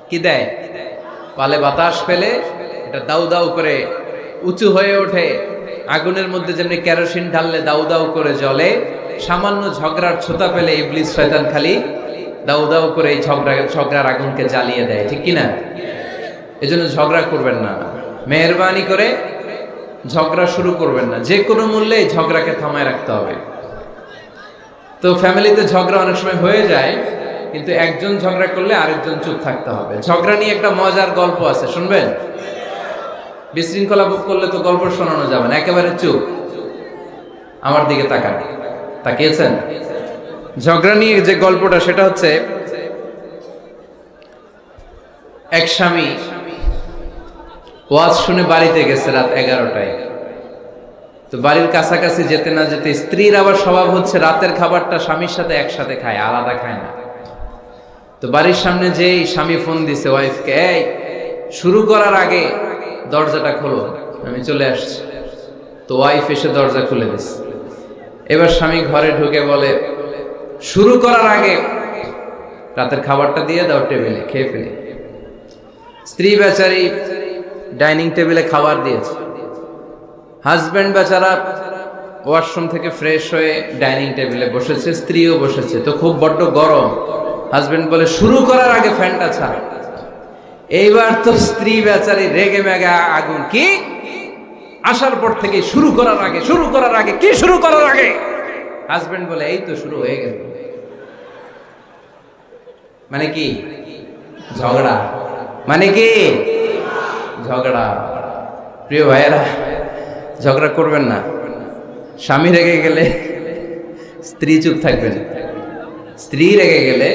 কি দেয়? পালে বাতাস পেলে এটা দাউ দাউ করে উঁচু হয়ে ওঠে। আগুনের মধ্যে যেমনি কেরোসিন ঢাললে দাউ দাউ করে জ্বলে, সামান্য ঝগড়ার ছোতা পেলে ইবলিস শয়তান খালি দাউ দাউ করে এই ঝগড়ার আগুনকে জ্বালিয়ে দেয়, ঠিক কিনা? এজন্য ঝগড়া করবেন না, মেহেরবানি করে ঝগড়া শুরু করবেন না। যে কোনো মূল্যে এই ঝগড়াকে থামায় রাখতে হবে। তো ফ্যামিলিতে ঝগড়া অনেক সময় হয়ে যায়, কিন্তু একজন ঝগড়া করলে আরেকজন চুপ থাকতে হবে। ঝগড়া নিয়ে একটা মজার গল্প আছে, শুনবেন? বিশৃঙ্খলা ভোগ করলে তো গল্প শোনানো যাবে না, একেবারে চুপ। আমার দিকে তাকান, তাকিয়েছেন? ঝগড়া নিয়ে যে গল্পটা, সেটা হচ্ছে এক স্বামী ওয়াজ শুনে বাড়িতে গেছে রাত 11টায়। তো বাড়ির কাছাকাছি যেতে না যেতে স্ত্রীর আবার স্বভাব হচ্ছে রাতের খাবারটা স্বামীর সাথে একসাথে খায়, আলাদা খায় না। তো বাড়ির সামনে যেই স্বামী ফোন দিছে ওয়াইফকে, এই শুরু করার আগে দরজাটা খোলো, আমি চলে আসছি। তো ওয়াইফ এসে দরজা খুলে দিছে। এবার স্বামী ঘরে ঢুকে বলে, শুরু করার আগে রাতের খাবারটা দিয়ে দাও টেবিলে, খেয়ে ফেলি। স্ত্রী বেচারি ডাইনিং টেবিলে খাবার দিয়েছে, হাজব্যান্ড বেচারা ওয়াশরুম থেকে ফ্রেশ হয়ে ডাইনিং টেবিলে বসেছে, স্ত্রীও বসেছে। তো খুব বড্ড গরম। হাজব্যান্ড বলে, শুরু করার আগে ফ্যানটা ছাড়। এইবার তো স্ত্রী বেচারি রেগে মেগে আগুন, কি আসার পর থেকে শুরু করার আগে কি শুরু করার আগে? হাজব্যান্ড বলে, এই তো শুরু হয়ে গেল। মানে কি? ঝগড়া। মানে কি? ঝগড়া। প্রিয় ভাইয়েরা, ঝগড়া করবেন না। স্বামী রেগে গেলে স্ত্রী চুপ থাকবেন, স্ত্রী রেগে গেলে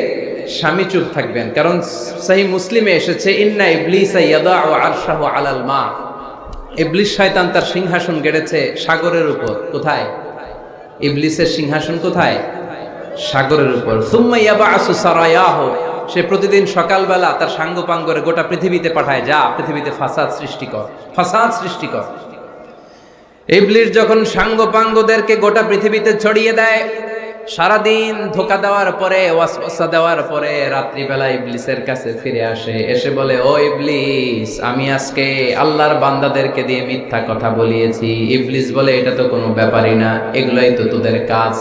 স্বামী চুপ থাকবেন। কারণ সহিহ মুসলিমে এসেছে, ইন্না ইবলিসা ইয়াদাউ আরশাহু আলাল মা। ইবলিস শয়তান তার সিংহাসন গেড়েছে সাগরের উপর। কোথায়? ইবলিসের সিংহাসন কোথায়? সাগরের উপর। সুম্মা ইয়াবাসু সারায়াহু, সে প্রতিদিন সকালবেলা তার সাঙ্গপাঙ্গরে গোটা পৃথিবীতে পাঠায়, যা পৃথিবীতে ফাসাদ সৃষ্টি কর। ইবলিস যখন সাঙ্গপাঙ্গদেরকে গোটা পৃথিবীতে ছড়িয়ে দেয়, সারাদিন ধোঁকা দেওয়ার পরে, ওয়াসওয়াসা দেওয়ার পরে রাত্রিবেলা ইবলিসের কাছে ফিরে আসে, এসে বলে, ও ইবলিস, আমি আজকে আল্লাহর বান্দাদেরকে দিয়ে মিথ্যা কথা বলিয়েছি। ইবলিস বলে, এটা তো কোনো ব্যাপারই না, এগুলাই তো তোদের কাজ।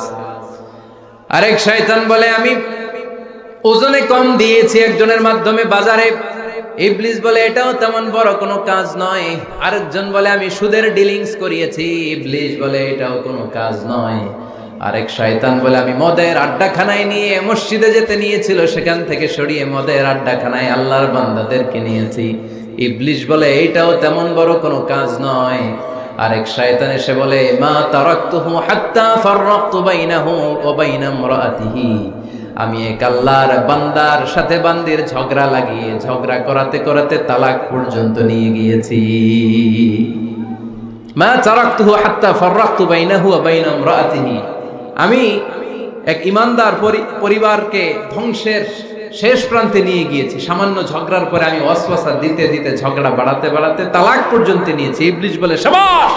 আরেক শয়তান বলে, আমি ওজনে কম দিয়েছি একজনের মাধ্যমে বাজারে। ইবলিস বলে, এটাও তেমন বড় কোনো কাজ নয়। আরেকজন বলে, আমি সুদের ডিলিংস করিয়েছি। ইবলিস বলে, এটাও কোনো কাজ নয়। আরেক শয়তান বলে, আমি মদের আড্ডাখানায় নিয়ে মসজিদে যেতে নিয়েছিল, সেখান থেকে সরিয়ে মদের আড্ডাখানায় আল্লাহর বান্দাদেরকে নিয়েছি। ইবলিস বলে, এইটাও তেমন বড় কোনো কাজ নয়। আরেক শয়তান এসে বলে, মা তারাকতুহু হাত্তা ফাররাকতু বাইনাহু ওয়া বাইনা ইমরাআতিহি, আমি এক আল্লাহর বান্দার সাথে বান্দির ঝগড়া লাগিয়ে ঝগড়া করাতে করাতে তালাক পর্যন্ত নিয়ে গিয়েছি। মা তারাকতুহু হাত্তা ফাররাকতু বাইনাহু ওয়া বাইনা ইমরাআতিহি, আমি এক ইমানদার পরিবারকে ধ্বংসের শেষ প্রান্তে নিয়ে গিয়েছি। সামান্য ঝগড়ার পরে আমি ওয়াসওয়াসা দিতে দিতে ঝগড়া বাড়াতে বাড়াতে তালাক পর্যন্ত নিয়েছি। ইবলিস বলে, শাবাশ,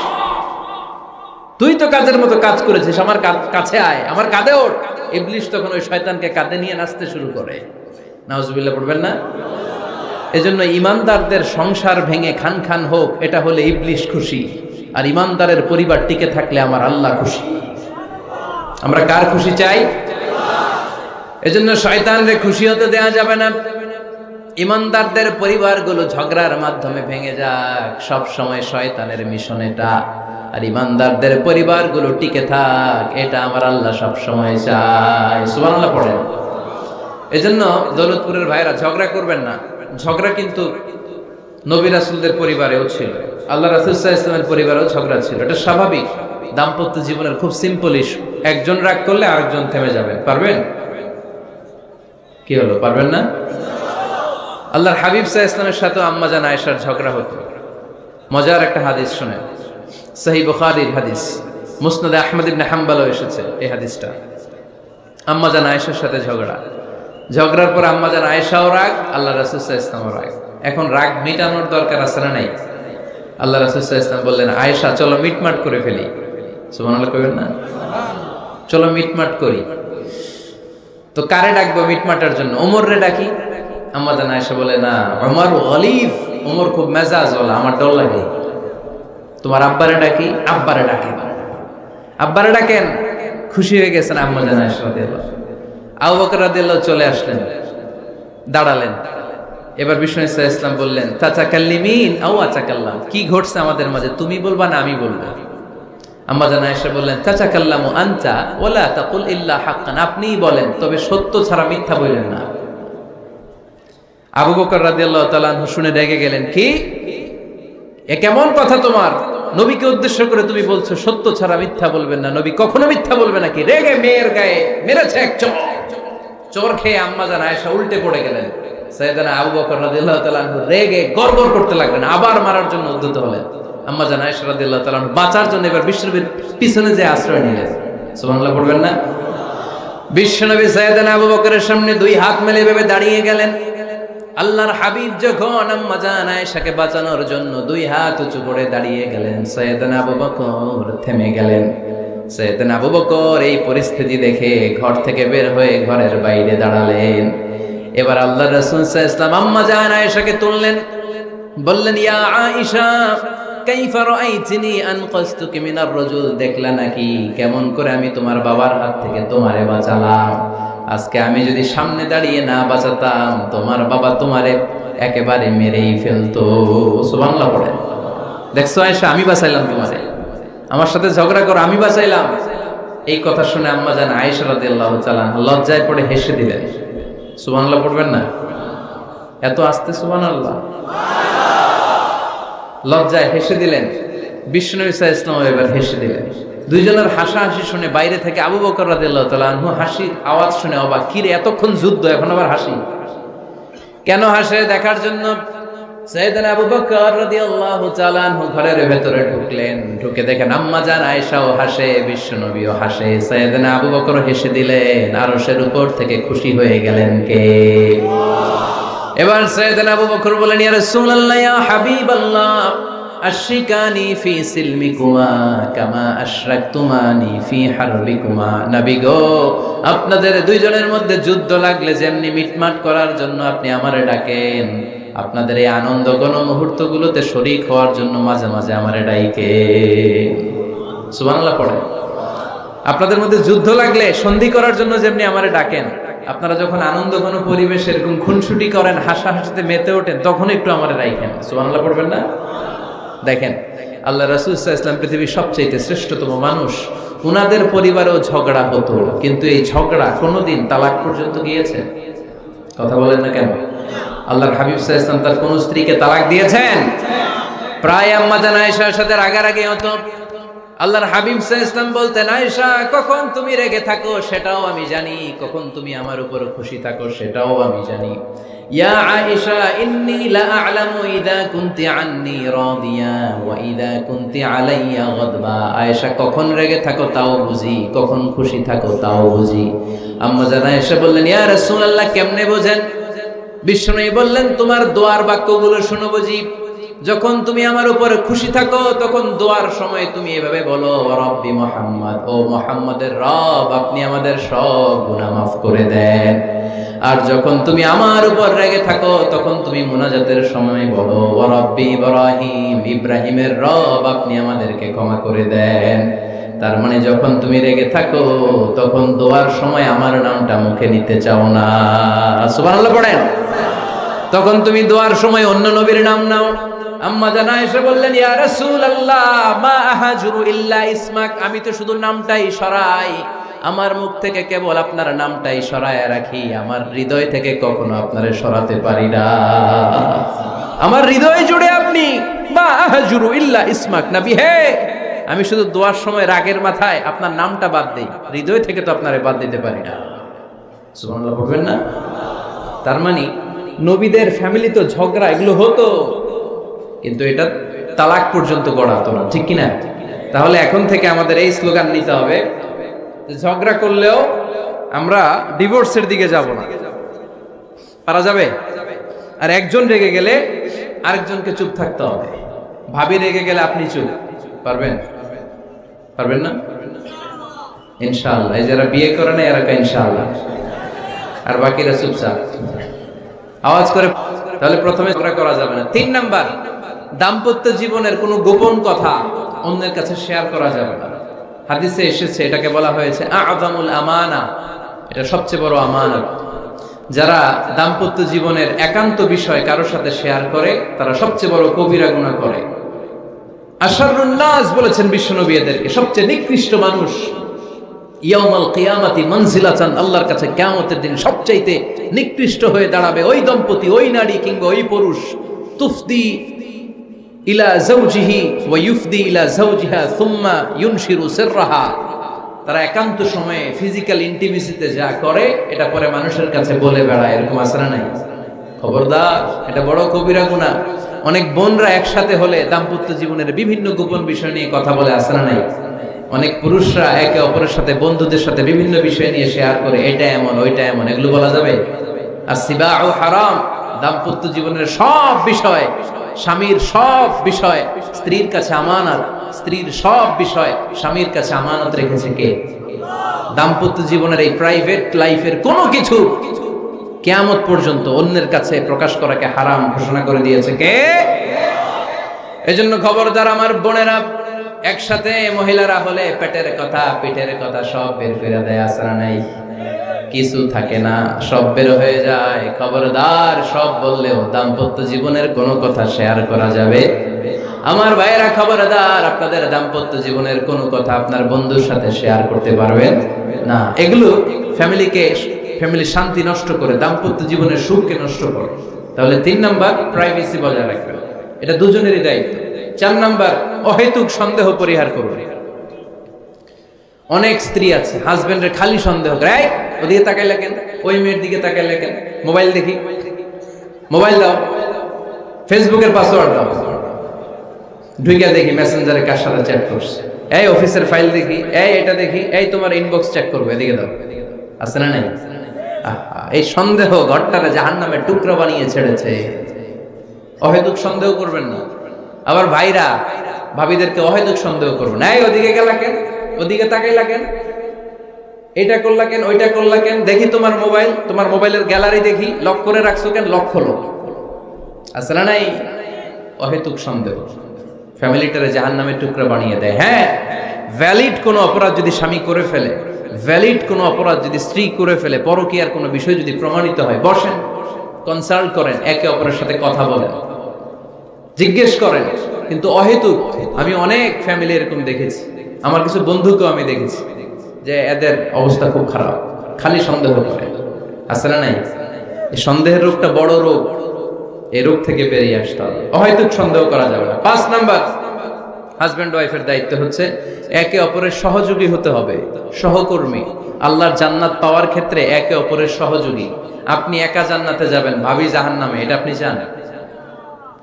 তুই তো কাজের মতো কাজ করেছিস, আমার কাছে আয়, আমার কাঁধে ওঠ। ইবলিস তখন ওই শয়তানকে কাঁধে নিয়ে নাচতে শুরু করে। নাউজুবিল্লাহ পড়বেন না? এজন্য ইমানদারদের সংসার ভেঙে খান খান হোক, এটা হলে ইবলিস খুশি, আর ইমানদারের পরিবার টিকে থাকলে আমার আল্লাহ খুশি। আমরা কার খুশি চাই? এজন্য শয়তানরে খুশি হতে দেয়া যাবে না। ইমানদারদের পরিবারগুলো ঝগড়ার মাধ্যমে ভেঙে যাক, সব সময় শয়তানের মিশন এটা। আর ইমানদারদের পরিবারগুলো টিকে থাক, এটা আমার আল্লাহ সব সময় চায়। সুবহানাল্লাহ পড়েন। এজন্য দৌলতপুরের ভাইরা, ঝগড়া করবেন না। ঝগড়া কিন্তু নবী রাসূলদের পরিবারেও ছিল, আল্লাহ রাসূল সাল্লাল্লাহু আলাইহি ওয়াসাল্লামের পরিবারেও ঝগড়া ছিল। এটা স্বাভাবিক। দাম্পত্য জীবনের খুব সিম্পল ইস্যু। একজন রাগ করলে আরেকজন থেমে যাবে। পারবেন? কি হলো, পারবেন না? আল্লাহর হাবিব সাল্লাল্লাহু আলাইহি ওয়াসাল্লামের সাথে আম্মা জান আয়েশার ঝগড়া হতো। মজার একটা হাদিস শুনেন, সহিহ বুখারীর হাদিস, মুসনাদ আহমদ ইবনে হাম্বলও এসেছে এই হাদিসটা। আম্মা জান আয়েশার সাথে ঝগড়ার পর আম্মা জান আয়েশাও রাগ, আল্লাহ রাসূল সাল্লাল্লাহু আলাইহি ওয়াসাল্লামও রাগ। এখন রাগ মিটানোর দরকার আছে না নাই? আল্লাহ রাসূল সাল্লাল্লাহু আলাইহি ওয়াসাল্লাম বললেন, আয়েশা চলো মিটমাট করে ফেলি। সুবহানাল্লাহ কইবেন না? চলো মিটমাট করি। তো কারে ডাকবো মিটমাটার জন্য? ওমর রে ডাকি। আম্মা জান আয়েশা বলে, না, ওমর গলিব, ওমর খুব মেজাজ ওয়ালা, আমার ডর লাগে। তোমার আব্বারে ডাকি। আব্বারে ডাকেন। আব্বারে ডাকেন। খুশি হয়ে গেছেন আম্মা জান আয়েশা রাদিয়াল্লাহু। আবু বকর রাদিয়াল্লাহু চলে আসলেন, দাঁড়ালেন। এবার বিষ্ণু সাল্লাল্লাহু আলাইহি ওয়াসাল্লাম বললেন, তাতাকাল্লিমিন আও আতাকাল্লাম, কি ঘটছে আমাদের মাঝে, তুমি বলবা না আমি বলবো? আম্মা জান আয়েশা বললেন, তাতাকাল্লামু আনতা ওয়ালা তাকুল ইল্লা হাক্কান, আপনিই বলেন, তবে সত্য ছাড়া মিথ্যা বলেন না। আবু বকর রাদিয়াল্লাহু তাআলা আনহু শুনে রেগে গেলেন, কি এ কেমন কথা তোমার? নবীকে উদ্দেশ্য করে তুমি বলছো সত্য ছাড়া মিথ্যা বলবেন না, নবী কখনো মিথ্যা বলবে নাকি? রেগে মেয়ের গায়ে মেরেছে এক চোর। চোর খেয়ে আম্মা জান আয়েশা উল্টে পড়ে গেলেন। সাইয়েদনা আবু বকর রাদিয়াল্লাহু তাআলা আনহু রেগে গড়গড় করতে লাগলেন, আবার মারার জন্য উদ্যত হলেন। আম্মা জান আয়েশা রাদিয়াল্লাহু তাআলা আনহু বাঁচার জন্য এবার বিশ্বনবীর পিছনে যে আশ্রয় নিলেন। সুবহানাল্লাহ পড়বেন না? বিশ্বনবী সাইয়েদনা আবু বকরের সামনে দুই হাত মেলে এভাবে দাঁড়িয়ে গেলেন। আল্লাহর হাবিব যখন আম্মা জান আয়েশাকে বাঁচানোর জন্য দুই হাত উঁচু করে দাঁড়িয়ে গেলেন, সাইয়েদনা আবু বকর থেমে গেলেন। সাইয়েদনা আবু বকর এই পরিস্থিতি দেখে ঘর থেকে বের হয়ে ঘরের বাইরে দাঁড়ালেন। এবার আল্লাহর রাসূল সাল্লাল্লাহু আলাইহি ওয়াসাল্লাম আম্মা জান আয়েশাকে তুললেন, বললেন, ইয়া আয়েশা কাইফা রাআইতিনি আনকাসতুকি মিনার রাজুল, দেখলা নাকি কেমন করে আমি তোমার বাবার হাত থেকে তোমারে বাঁচালাম। আজকে আমি যদি সামনে দাঁড়িয়ে না বাঁচাতাম, তোমার বাবা তোমারে একেবারে মেরেই ফেলতো। সুবহানাল্লাহ পড়ে। দেখছো আয়েশা, আমি বাঁচাইলাম তোমারে, আমার সাথে ঝগড়া করো, আমি বাঁচাইলাম। এই কথা শুনে আম্মা জান আয়েশা রাদিয়াল্লাহু তাআলা লজ্জায় পড়ে হেসে দিলেন। সুবহানাল্লাহ পড়বেন না? এত আস্তে সুবহানাল্লাহ। লজ্জায় হেসে দিলেন। বিশ্বনবী সাল্লাল্লাহু আলাইহি ওয়াসাল্লাম এবার হেসে দিলেন। দুইজনের হাসাহাসি শুনে বাইরে থেকে আবু বকর রাদিয়াল্লাহু তাআলা আনহু হাসির আওয়াজ শুনে অবাক, কি রে এতক্ষণ যুদ্ধ, এখন আবার হাসি কেন? হাসে দেখার জন্য সাইয়েদনা আবু বকর রাদিয়াল্লাহু তাআলা আনহু ঘরের ভেতরে ঢুকলেন। ঢুকে দেখেন আম্মা জান আয়েশাও হাসে, বিশ্বনবীও হাসে, সাইয়েদনা আবু বকর হেসে দিলেন। আরশের উপর থেকে খুশি হয়ে গেলেন কে? এবার সাইয়েদনা আবু বকর বলেন, ইয়া রাসূলুল্লাহ, ইয়া হাবিবাল্লাহ, আশরিকানি ফি সিলমিকুমা কামা আশরাকতুমানি ফি হারবিকুমা। নবী গো, আপনাদের দুইজনের মধ্যে যুদ্ধ লাগলে যেমনি মিটমাট করার জন্য আপনি আমারে ডাকেন, আপনাদের এই আনন্দ ঘন মুহূর্তগুলোতে শরীক হওয়ার জন্য মাঝে মাঝে আমারে ডাকেন। সুবহানাল্লাহ পড়ে। আপনাদের মধ্যে যুদ্ধ লাগলে সন্ধি করার জন্য যেমনি আমারে ডাকেন, আপনারা যখন আনন্দ ঘন পরিবেশ এরকম খুনসুটি করেন, হাসাহাসিতে মেতে ওঠেন, তখন একটু আমারে রাখেন। সুবহানাল্লাহ পড়বেন না? দেখেন আল্লাহ রাসূল সাল্লাল্লাহু আলাইহি ওয়াসাল্লাম পৃথিবীর সবচেয়ে শ্রেষ্ঠতম মানুষ, উনাদের পরিবারেও ঝগড়া হতো, কিন্তু এই ঝগড়া কোনোদিন তালাক পর্যন্ত গিয়েছে? কথা বলেন না কেন? আল্লাহর হাবিব সাল্লাল্লাহু আলাইহি ওয়াসাল্লাম তার কোন স্ত্রীকে তালাক দিয়েছেন? প্রায় আম্মা জান আয়েশার সাথে রাগারাগি হতো। আল্লাহর হাবিব সাল্লাল্লাহু আলাইহি ওয়াসাল্লাম বলতেন, আয়েশা কখন তুমি রেগে থাকো সেটাও আমি জানি, কখন তুমি আমার উপর খুশি থাকো সেটাও আমি জানি। ইয়া আয়েশা ইন্নী লা আ'লামু ইযা কুনতি আন্নী রাদিয়া ওয়া ইযা কুনতি আলাইয়া গাদবা। আয়েশা কখন রেগে থাকো তাও বুঝি, কখন খুশি থাকো তাও বুঝি। আম্মা জান আয়েশা বললেন, ইয়া রাসূলুল্লাহ কেমনে বোঝেন? বিশ্বনবী বললেন, তোমার দোয়ার বাক্যগুলো শুনো বুঝি। যখন তুমি আমার উপরে খুশি থাকো তখন দোয়ার সময় তুমি এভাবে বলো, রব্বি মুহাম্মদ, ও মুহাম্মদের রব, আপনি আমাদের সব গুনাহ মাফ করে দেন। আর যখন তুমি আমার উপর রেগে থাকো তখন তুমি মুনাজাতের সময় বলো, রব্বি ইব্রাহিম, ইব্রাহিমের রব, আপনি আমাদেরকে ক্ষমা করে দেন। তার মানে যখন তুমি রেগে থাকো তখন দোয়ার সময় আমার নামটা মুখে নিতে চাও না। সুবহানাল্লাহ পড়েন। তখন তুমি দোয়ার সময় অন্য নবীর নাম নাও। আম্মা জান আয়েশা বললেন, ইয়া রাসূলুল্লাহ মা আহাজুরু ইল্লা ইসমাক, আমি তো শুধু নামটাই সরাই, আমার মুখ থেকে কেবল আপনার নামটাই সরায় রাখি, আমার হৃদয় থেকে কখনো আপনারে সরাতে পারি না। আমার হৃদয় জুড়ে আপনি, মা আহাজুরু ইল্লা ইসমাক, নবী হে, আমি শুধু দোয়ার সময় রাগের মাথায় আপনার নামটা বাদ দেই, হৃদয় থেকে তো আপনারে বাদ দিতে পারি না। সুবহানাল্লাহ পড়বেন না? তার মানে নবীদের ফ্যামিলি তো ঝগড়া এগুলো হতো, কিন্তু এটা তালাক পর্যন্ত গড়াতো না, ঠিক কিনা? তাহলে এখন থেকে আমাদের এই স্লোগান নিতে হবে, ঝগড়া করলেও আমরা ডিভোর্সের দিকে যাব না। পারা যাবে? আর একজন রেগে গেলে আরেকজনকে চুপ থাকতে হবে। ভাবি রেগে গেলে আপনি চুপ, পারবেন? পারবেন না? ইনশাআল্লাহ। এই যারা বিয়ে করে না এরা ইনশাআল্লাহ, আর বাকিরা চুপচাপ আওয়াজ করে। তাহলে প্রথমে ঝগড়া করা যাবে না। 3 নাম্বার, দাম্পত্য জীবনের কোনো গোপন কথা অন্যের কাছে শেয়ার করা যাবে না। হাদিসে এসেছে, এটাকে বলা হয়েছে আ'যামুল আমানা, এটা সবচেয়ে বড় আমানত। যারা দাম্পত্য জীবনের একান্ত বিষয় কারোর সাথে শেয়ার করে তারা সবচেয়ে বড় কবিরা গুনাহ করে। আশারুন নাস বলেছেন বিশ্বনবী এদেরকে, সবচেয়ে নিকৃষ্ট মানুষ। ইয়াউমাল কিয়ামাতি মানজিলাতান, আল্লাহর কাছে কিয়ামতের দিন সবচাইতে নিকৃষ্ট হয়ে দাঁড়াবে ওই দম্পতি, ওই নারী কিংবা ওই পুরুষ, তুফদি ইলা যাওজিহি ওয়া ইউফদি ইলা যাওজিহা সুম্মা ইউনশিরু সিররাহা। তারা একান্ত সময়ে ফিজিক্যাল ইন্টিমেসিতে যা করে এটা পরে মানুষের কাছে বলে বেড়ায়, এরকম আছে না নাই? খবরদার, এটা বড় কবিরা গুনাহ। অনেক বোনরা একসাথে হলে দাম্পত্য জীবনের বিভিন্ন গোপন বিষয় নিয়ে কথা বলে, আছে না নাই? অনেক পুরুষরা একে অপরের সাথে, বন্ধুদের সাথে বিভিন্ন বিষয় নিয়ে শেয়ার করে, এটা এমন ওইটা এমন, এগুলো বলা যাবে? আর সিবাউ হারাম। দাম্পত্য জীবনের সব বিষয়, স্বামীর সব বিষয় স্ত্রীর কাছে আমানত, স্ত্রীর সব বিষয় স্বামীর কাছে আমানত রেখেছে কে? দাম্পত্য জীবনের এই প্রাইভেট লাইফের কোনো কিছু কিয়ামত পর্যন্ত অন্যের কাছে প্রকাশ করাকে হারাম ঘোষণা করে দিয়েছে কে? এজন্য খবরদার আমার বোনেরা, একসাথে মহিলারা হলে পেটের কথা পিঠের কথা সব বের করে দেয়, আসরা নাই? কিছু থাকে না, সব বের হয়ে যায়। খবরদার, সব বললেও দাম্পত্য জীবনের কোনো কথা শেয়ার করা যাবে? আমার ভাইয়েরা খবরদার, আপনাদের দাম্পত্য জীবনের কোনো কথা আপনার বন্ধুর সাথে শেয়ার করতে পারবেন না। এগুলো ফ্যামিলির শান্তি নষ্ট করে, দাম্পত্য জীবনের সুখকে নষ্ট করে। তাহলে 3 নাম্বার, প্রাইভেসি বজায় রাখবেন, এটা দুজনেরই দায়িত্ব। 4 নাম্বার, অহেতুক সন্দেহ পরিহার করুন। অনেক স্ত্রী আছে হাজবেন্ডের খালি সন্দেহ করে, ওদিকে তাকাইলা কেন, ওই মেয়ের দিকে তাকাইলা কেন, মোবাইল দেখি, মোবাইল দাও, ফেসবুকের পাসওয়ার্ড দাও, ঢুইকা দেখি মেসেঞ্জারে কার সাথে চ্যাট করছে, এই অফিসের ফাইল দেখি, এই এটা দেখি, এই তোমার ইনবক্স চেক করবো, এদিকে দাও, আছে না নাই? এই সন্দেহ ঘরটারে জাহান্নামের টুকরা বানিয়ে ছেড়েছে। অহেতুক সন্দেহ করবেন না। আবার ভাইরা ভাবিদেরকে অহেতুক সন্দেহ করবেন, এই ওদিকে গেলা কেন, ওদিকে তাকাইলা কেন, এটা করলা কেন, ওইটা করলা কেন, দেখি তোমার মোবাইল, তোমার মোবাইলের গ্যালারি দেখি, লক করে রাখছো কেন, লক হলো, আছে না নাই? অহেতুক সন্দেহ ফ্যামিলিটারে জাহান্নামের টুকরা বানিয়ে দেয়। হ্যাঁ, ভ্যালিড কোনো অপরাধ যদি স্বামী করে ফেলে, ভ্যালিড কোনো অপরাধ যদি স্ত্রী করে ফেলে, পরকীয়ার কোনো বিষয় যদি প্রমাণিত হয়, বসেন, কনসাল্ট করেন, একে অপরের সাথে কথা বলেন, জিজ্ঞেস করেন। কিন্তু অহেতুক, আমি অনেক ফ্যামিলি এরকম দেখেছি, আমার কিছু বন্ধুকেও আমি দেখেছি যে এদের অবস্থা খুব খারাপ, খালি সন্দেহ করে, আছে না নাই? এই সন্দেহের রোগটা বড় রোগ, এই রোগ থেকে বেরিয়ে আসতে হবে, অহেতুক সন্দেহ করা যাবে না। 5 নাম্বার, হাজব্যান্ড ওয়াইফের দায়িত্ব হচ্ছে একে অপরের সহযোগী হতে হবে, সহকর্মী। আল্লাহর জান্নাত পাওয়ার ক্ষেত্রে একে অপরের সহযোগী। আপনি একা জান্নাতে যাবেন, ভাবি জাহান্নামে, এটা আপনি চান?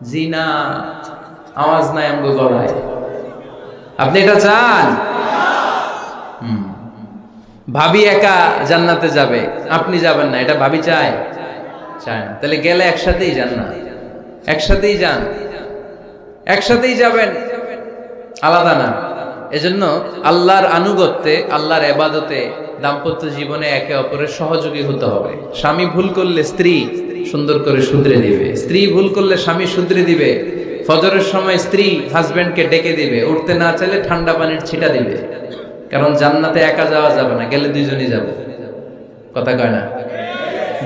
জি না, আওয়াজ নাই আমগো গলায়। আপনি এটা চান? ভাবি একা জান্নাতে যাবে, আপনি যাবেন না, এটা ভাবি চায়? চায় না। তাহলে গেলে একসাথেই যান না, একসাথেই যান, একসাথেই যাবেন, আলাদা না। এজন্য আল্লাহর আনুগত্যে, আল্লাহর ইবাদতে, দাম্পত্য জীবনে একে অপরের সহযোগী হতে হবে। স্বামী ভুল করলে স্ত্রী সুন্দর করে শুধরে দিবে, স্ত্রী ভুল করলে স্বামী শুধরে দিবে। ফজরের সময় স্ত্রী হাজবেন্ডকে ডেকে দিবে, উঠতে না চাইলে ঠান্ডা পানির ছিটা দিবে। কারণ জান্নাতে একা যাওয়া যাবে না, গেলে দুইজনই যাবে, কথা কয় না?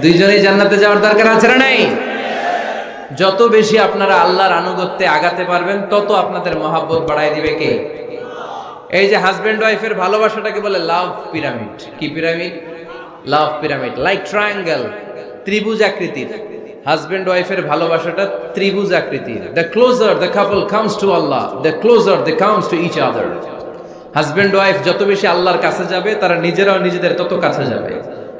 দুইজনেই জান্নাতে যাওয়ার দরকার আছে না নাই? যত বেশি আপনারা আল্লাহর আনুগত্যে আগাতে পারবেন, তত আপনাদের মহাব্বত বাড়ায় দিবে কে? এই যে হাজবেন্ড ওয়াইফের ভালোবাসাটাকে বলে লাভ পিরামিড। কি pyramid? Love pyramid, like triangle, ত্রিভুজ আকৃতির। হাজবেন্ড ওয়াইফের ভালোবাসাটা ত্রিভুজ আকৃতির। The closer the couple comes to Allah, the closer they comes to each other. Husband wife যত বেশি আল্লাহর কাছে যাবে, তারা নিজেরাও নিজেদের তত কাছে যাবে।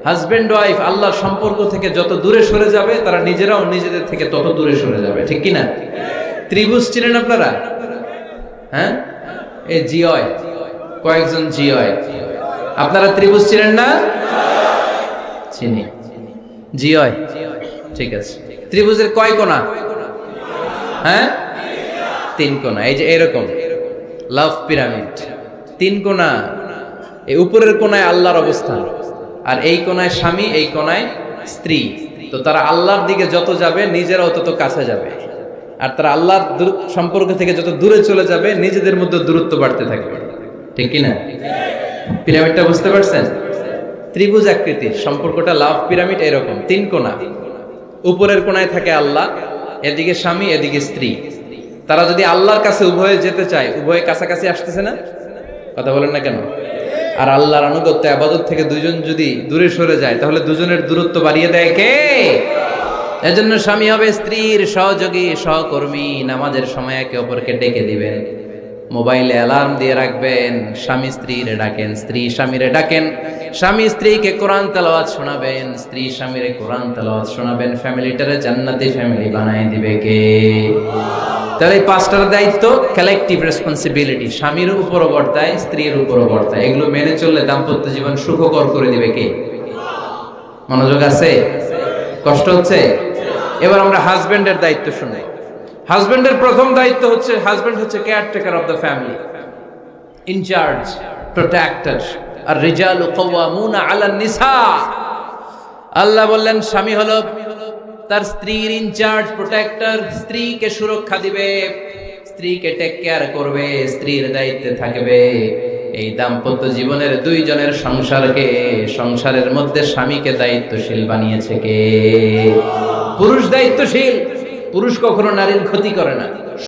হাজবেন্ড ওয়াইফ আল্লাহর সম্পর্ক থেকে যত দূরে সরে যাবে, তারা নিজেরাও নিজেদের থেকে তত দূরে সরে যাবে, ঠিক কিনা? ত্রিভুজ চিনেন আপনারা? হ্যাঁ, এই জিওয় কয়েকজন জিওয়, আপনারা ত্রিভুজ চিনেন না? চিনি, জিওয়, ঠিক আছে। ত্রিভুজের কয় কোণা? হ্যাঁ, 3 কোণা। এই যে এরকম লাভ পিরামিড, 3 কোণা। এই উপরের কোণায় আল্লাহর অবস্থান, আর এই কোণায় স্বামী, এই কোণায় স্ত্রী। তো তারা আল্লাহর দিকে যত যাবে, নিজেরাও তত কাছে যাবে। আর তারা আল্লাহর সম্পর্ক থেকে যত দূরে চলে যাবে, নিজেদের মধ্যে দূরত্ব বাড়তে থাকবে, ঠিক কিনা? পিরামিডটা বুঝতে পারছেন? ত্রিভুজ আকৃতির সম্পর্কটা লাভ পিরামিড এরকম, 3 কোণা। উপরের কোণায় থাকে আল্লাহ, এদিকে স্বামী, এদিকে স্ত্রী। তারা যদি আল্লাহর কাছে উভয়ে যেতে চায়, উভয়ে কাছাকাছি আসতেছে না? কথা বলেন না কেন? আর আল্লাহর আনুগত্য ইবাদত থেকে দুইজন যদি দূরে সরে যায়, তাহলে দুজনের দূরত্ব বাড়িয়ে দেয় কে? এজন্য স্বামী হবে স্ত্রীর সহযোগী, সহকর্মী। নামাজের সময় একে অপরকে ডেকে দিবেন, মোবাইলে অ্যালার্ম দিয়ে রাখবেন। স্বামী স্ত্রীরে ডাকেন, স্ত্রী স্বামীরে ডাকেন। স্বামী স্ত্রীকে কোরআন তেলাওয়াত শোনাবেন, স্ত্রী স্বামীরে কোরআন তেলাওয়াত শোনাবেন, ফ্যামিলিটারে জান্নাতি ফ্যামিলি বানায় দিবে কে? তাহলে এই পাঁচটার দায়িত্ব কালেকটিভ রেসপন্সিবিলিটি, স্বামীর উপরও বর্তায়, স্ত্রীর উপরও বর্তায়। এগুলো মেনে চললে দাম্পত্য জীবন সুখকর করে দিবে কে? মনোযোগ আছে? কষ্ট হচ্ছে? এবার আমরা হাজবেন্ডের দায়িত্ব শুনি। হাজবেন্ডের প্রথম দায়িত্ব হচ্ছে, হাজবেন্ড হচ্ছে caretaker of the family, in charge, protector. আর রিজালু কাওয়ামুনা আলান নিসা। আল্লাহ বললেন স্বামী হলো তার স্ত্রীর ইনচার্জ, প্রোটেক্টর, স্ত্রীকে সুরক্ষা দিবে, স্ত্রীকে টেক কেয়ার করবে, স্ত্রীর দায়িত্বে থাকবে। এই দাম্পত্য জীবনের দুইজনের সংসারকে, সংসারের মধ্যে স্বামীকে দায়িত্বশীল বানিয়েছে কে? পুরুষ দায়িত্বশীল। পুরুষ কখনো নারীর ক্ষতি করে না।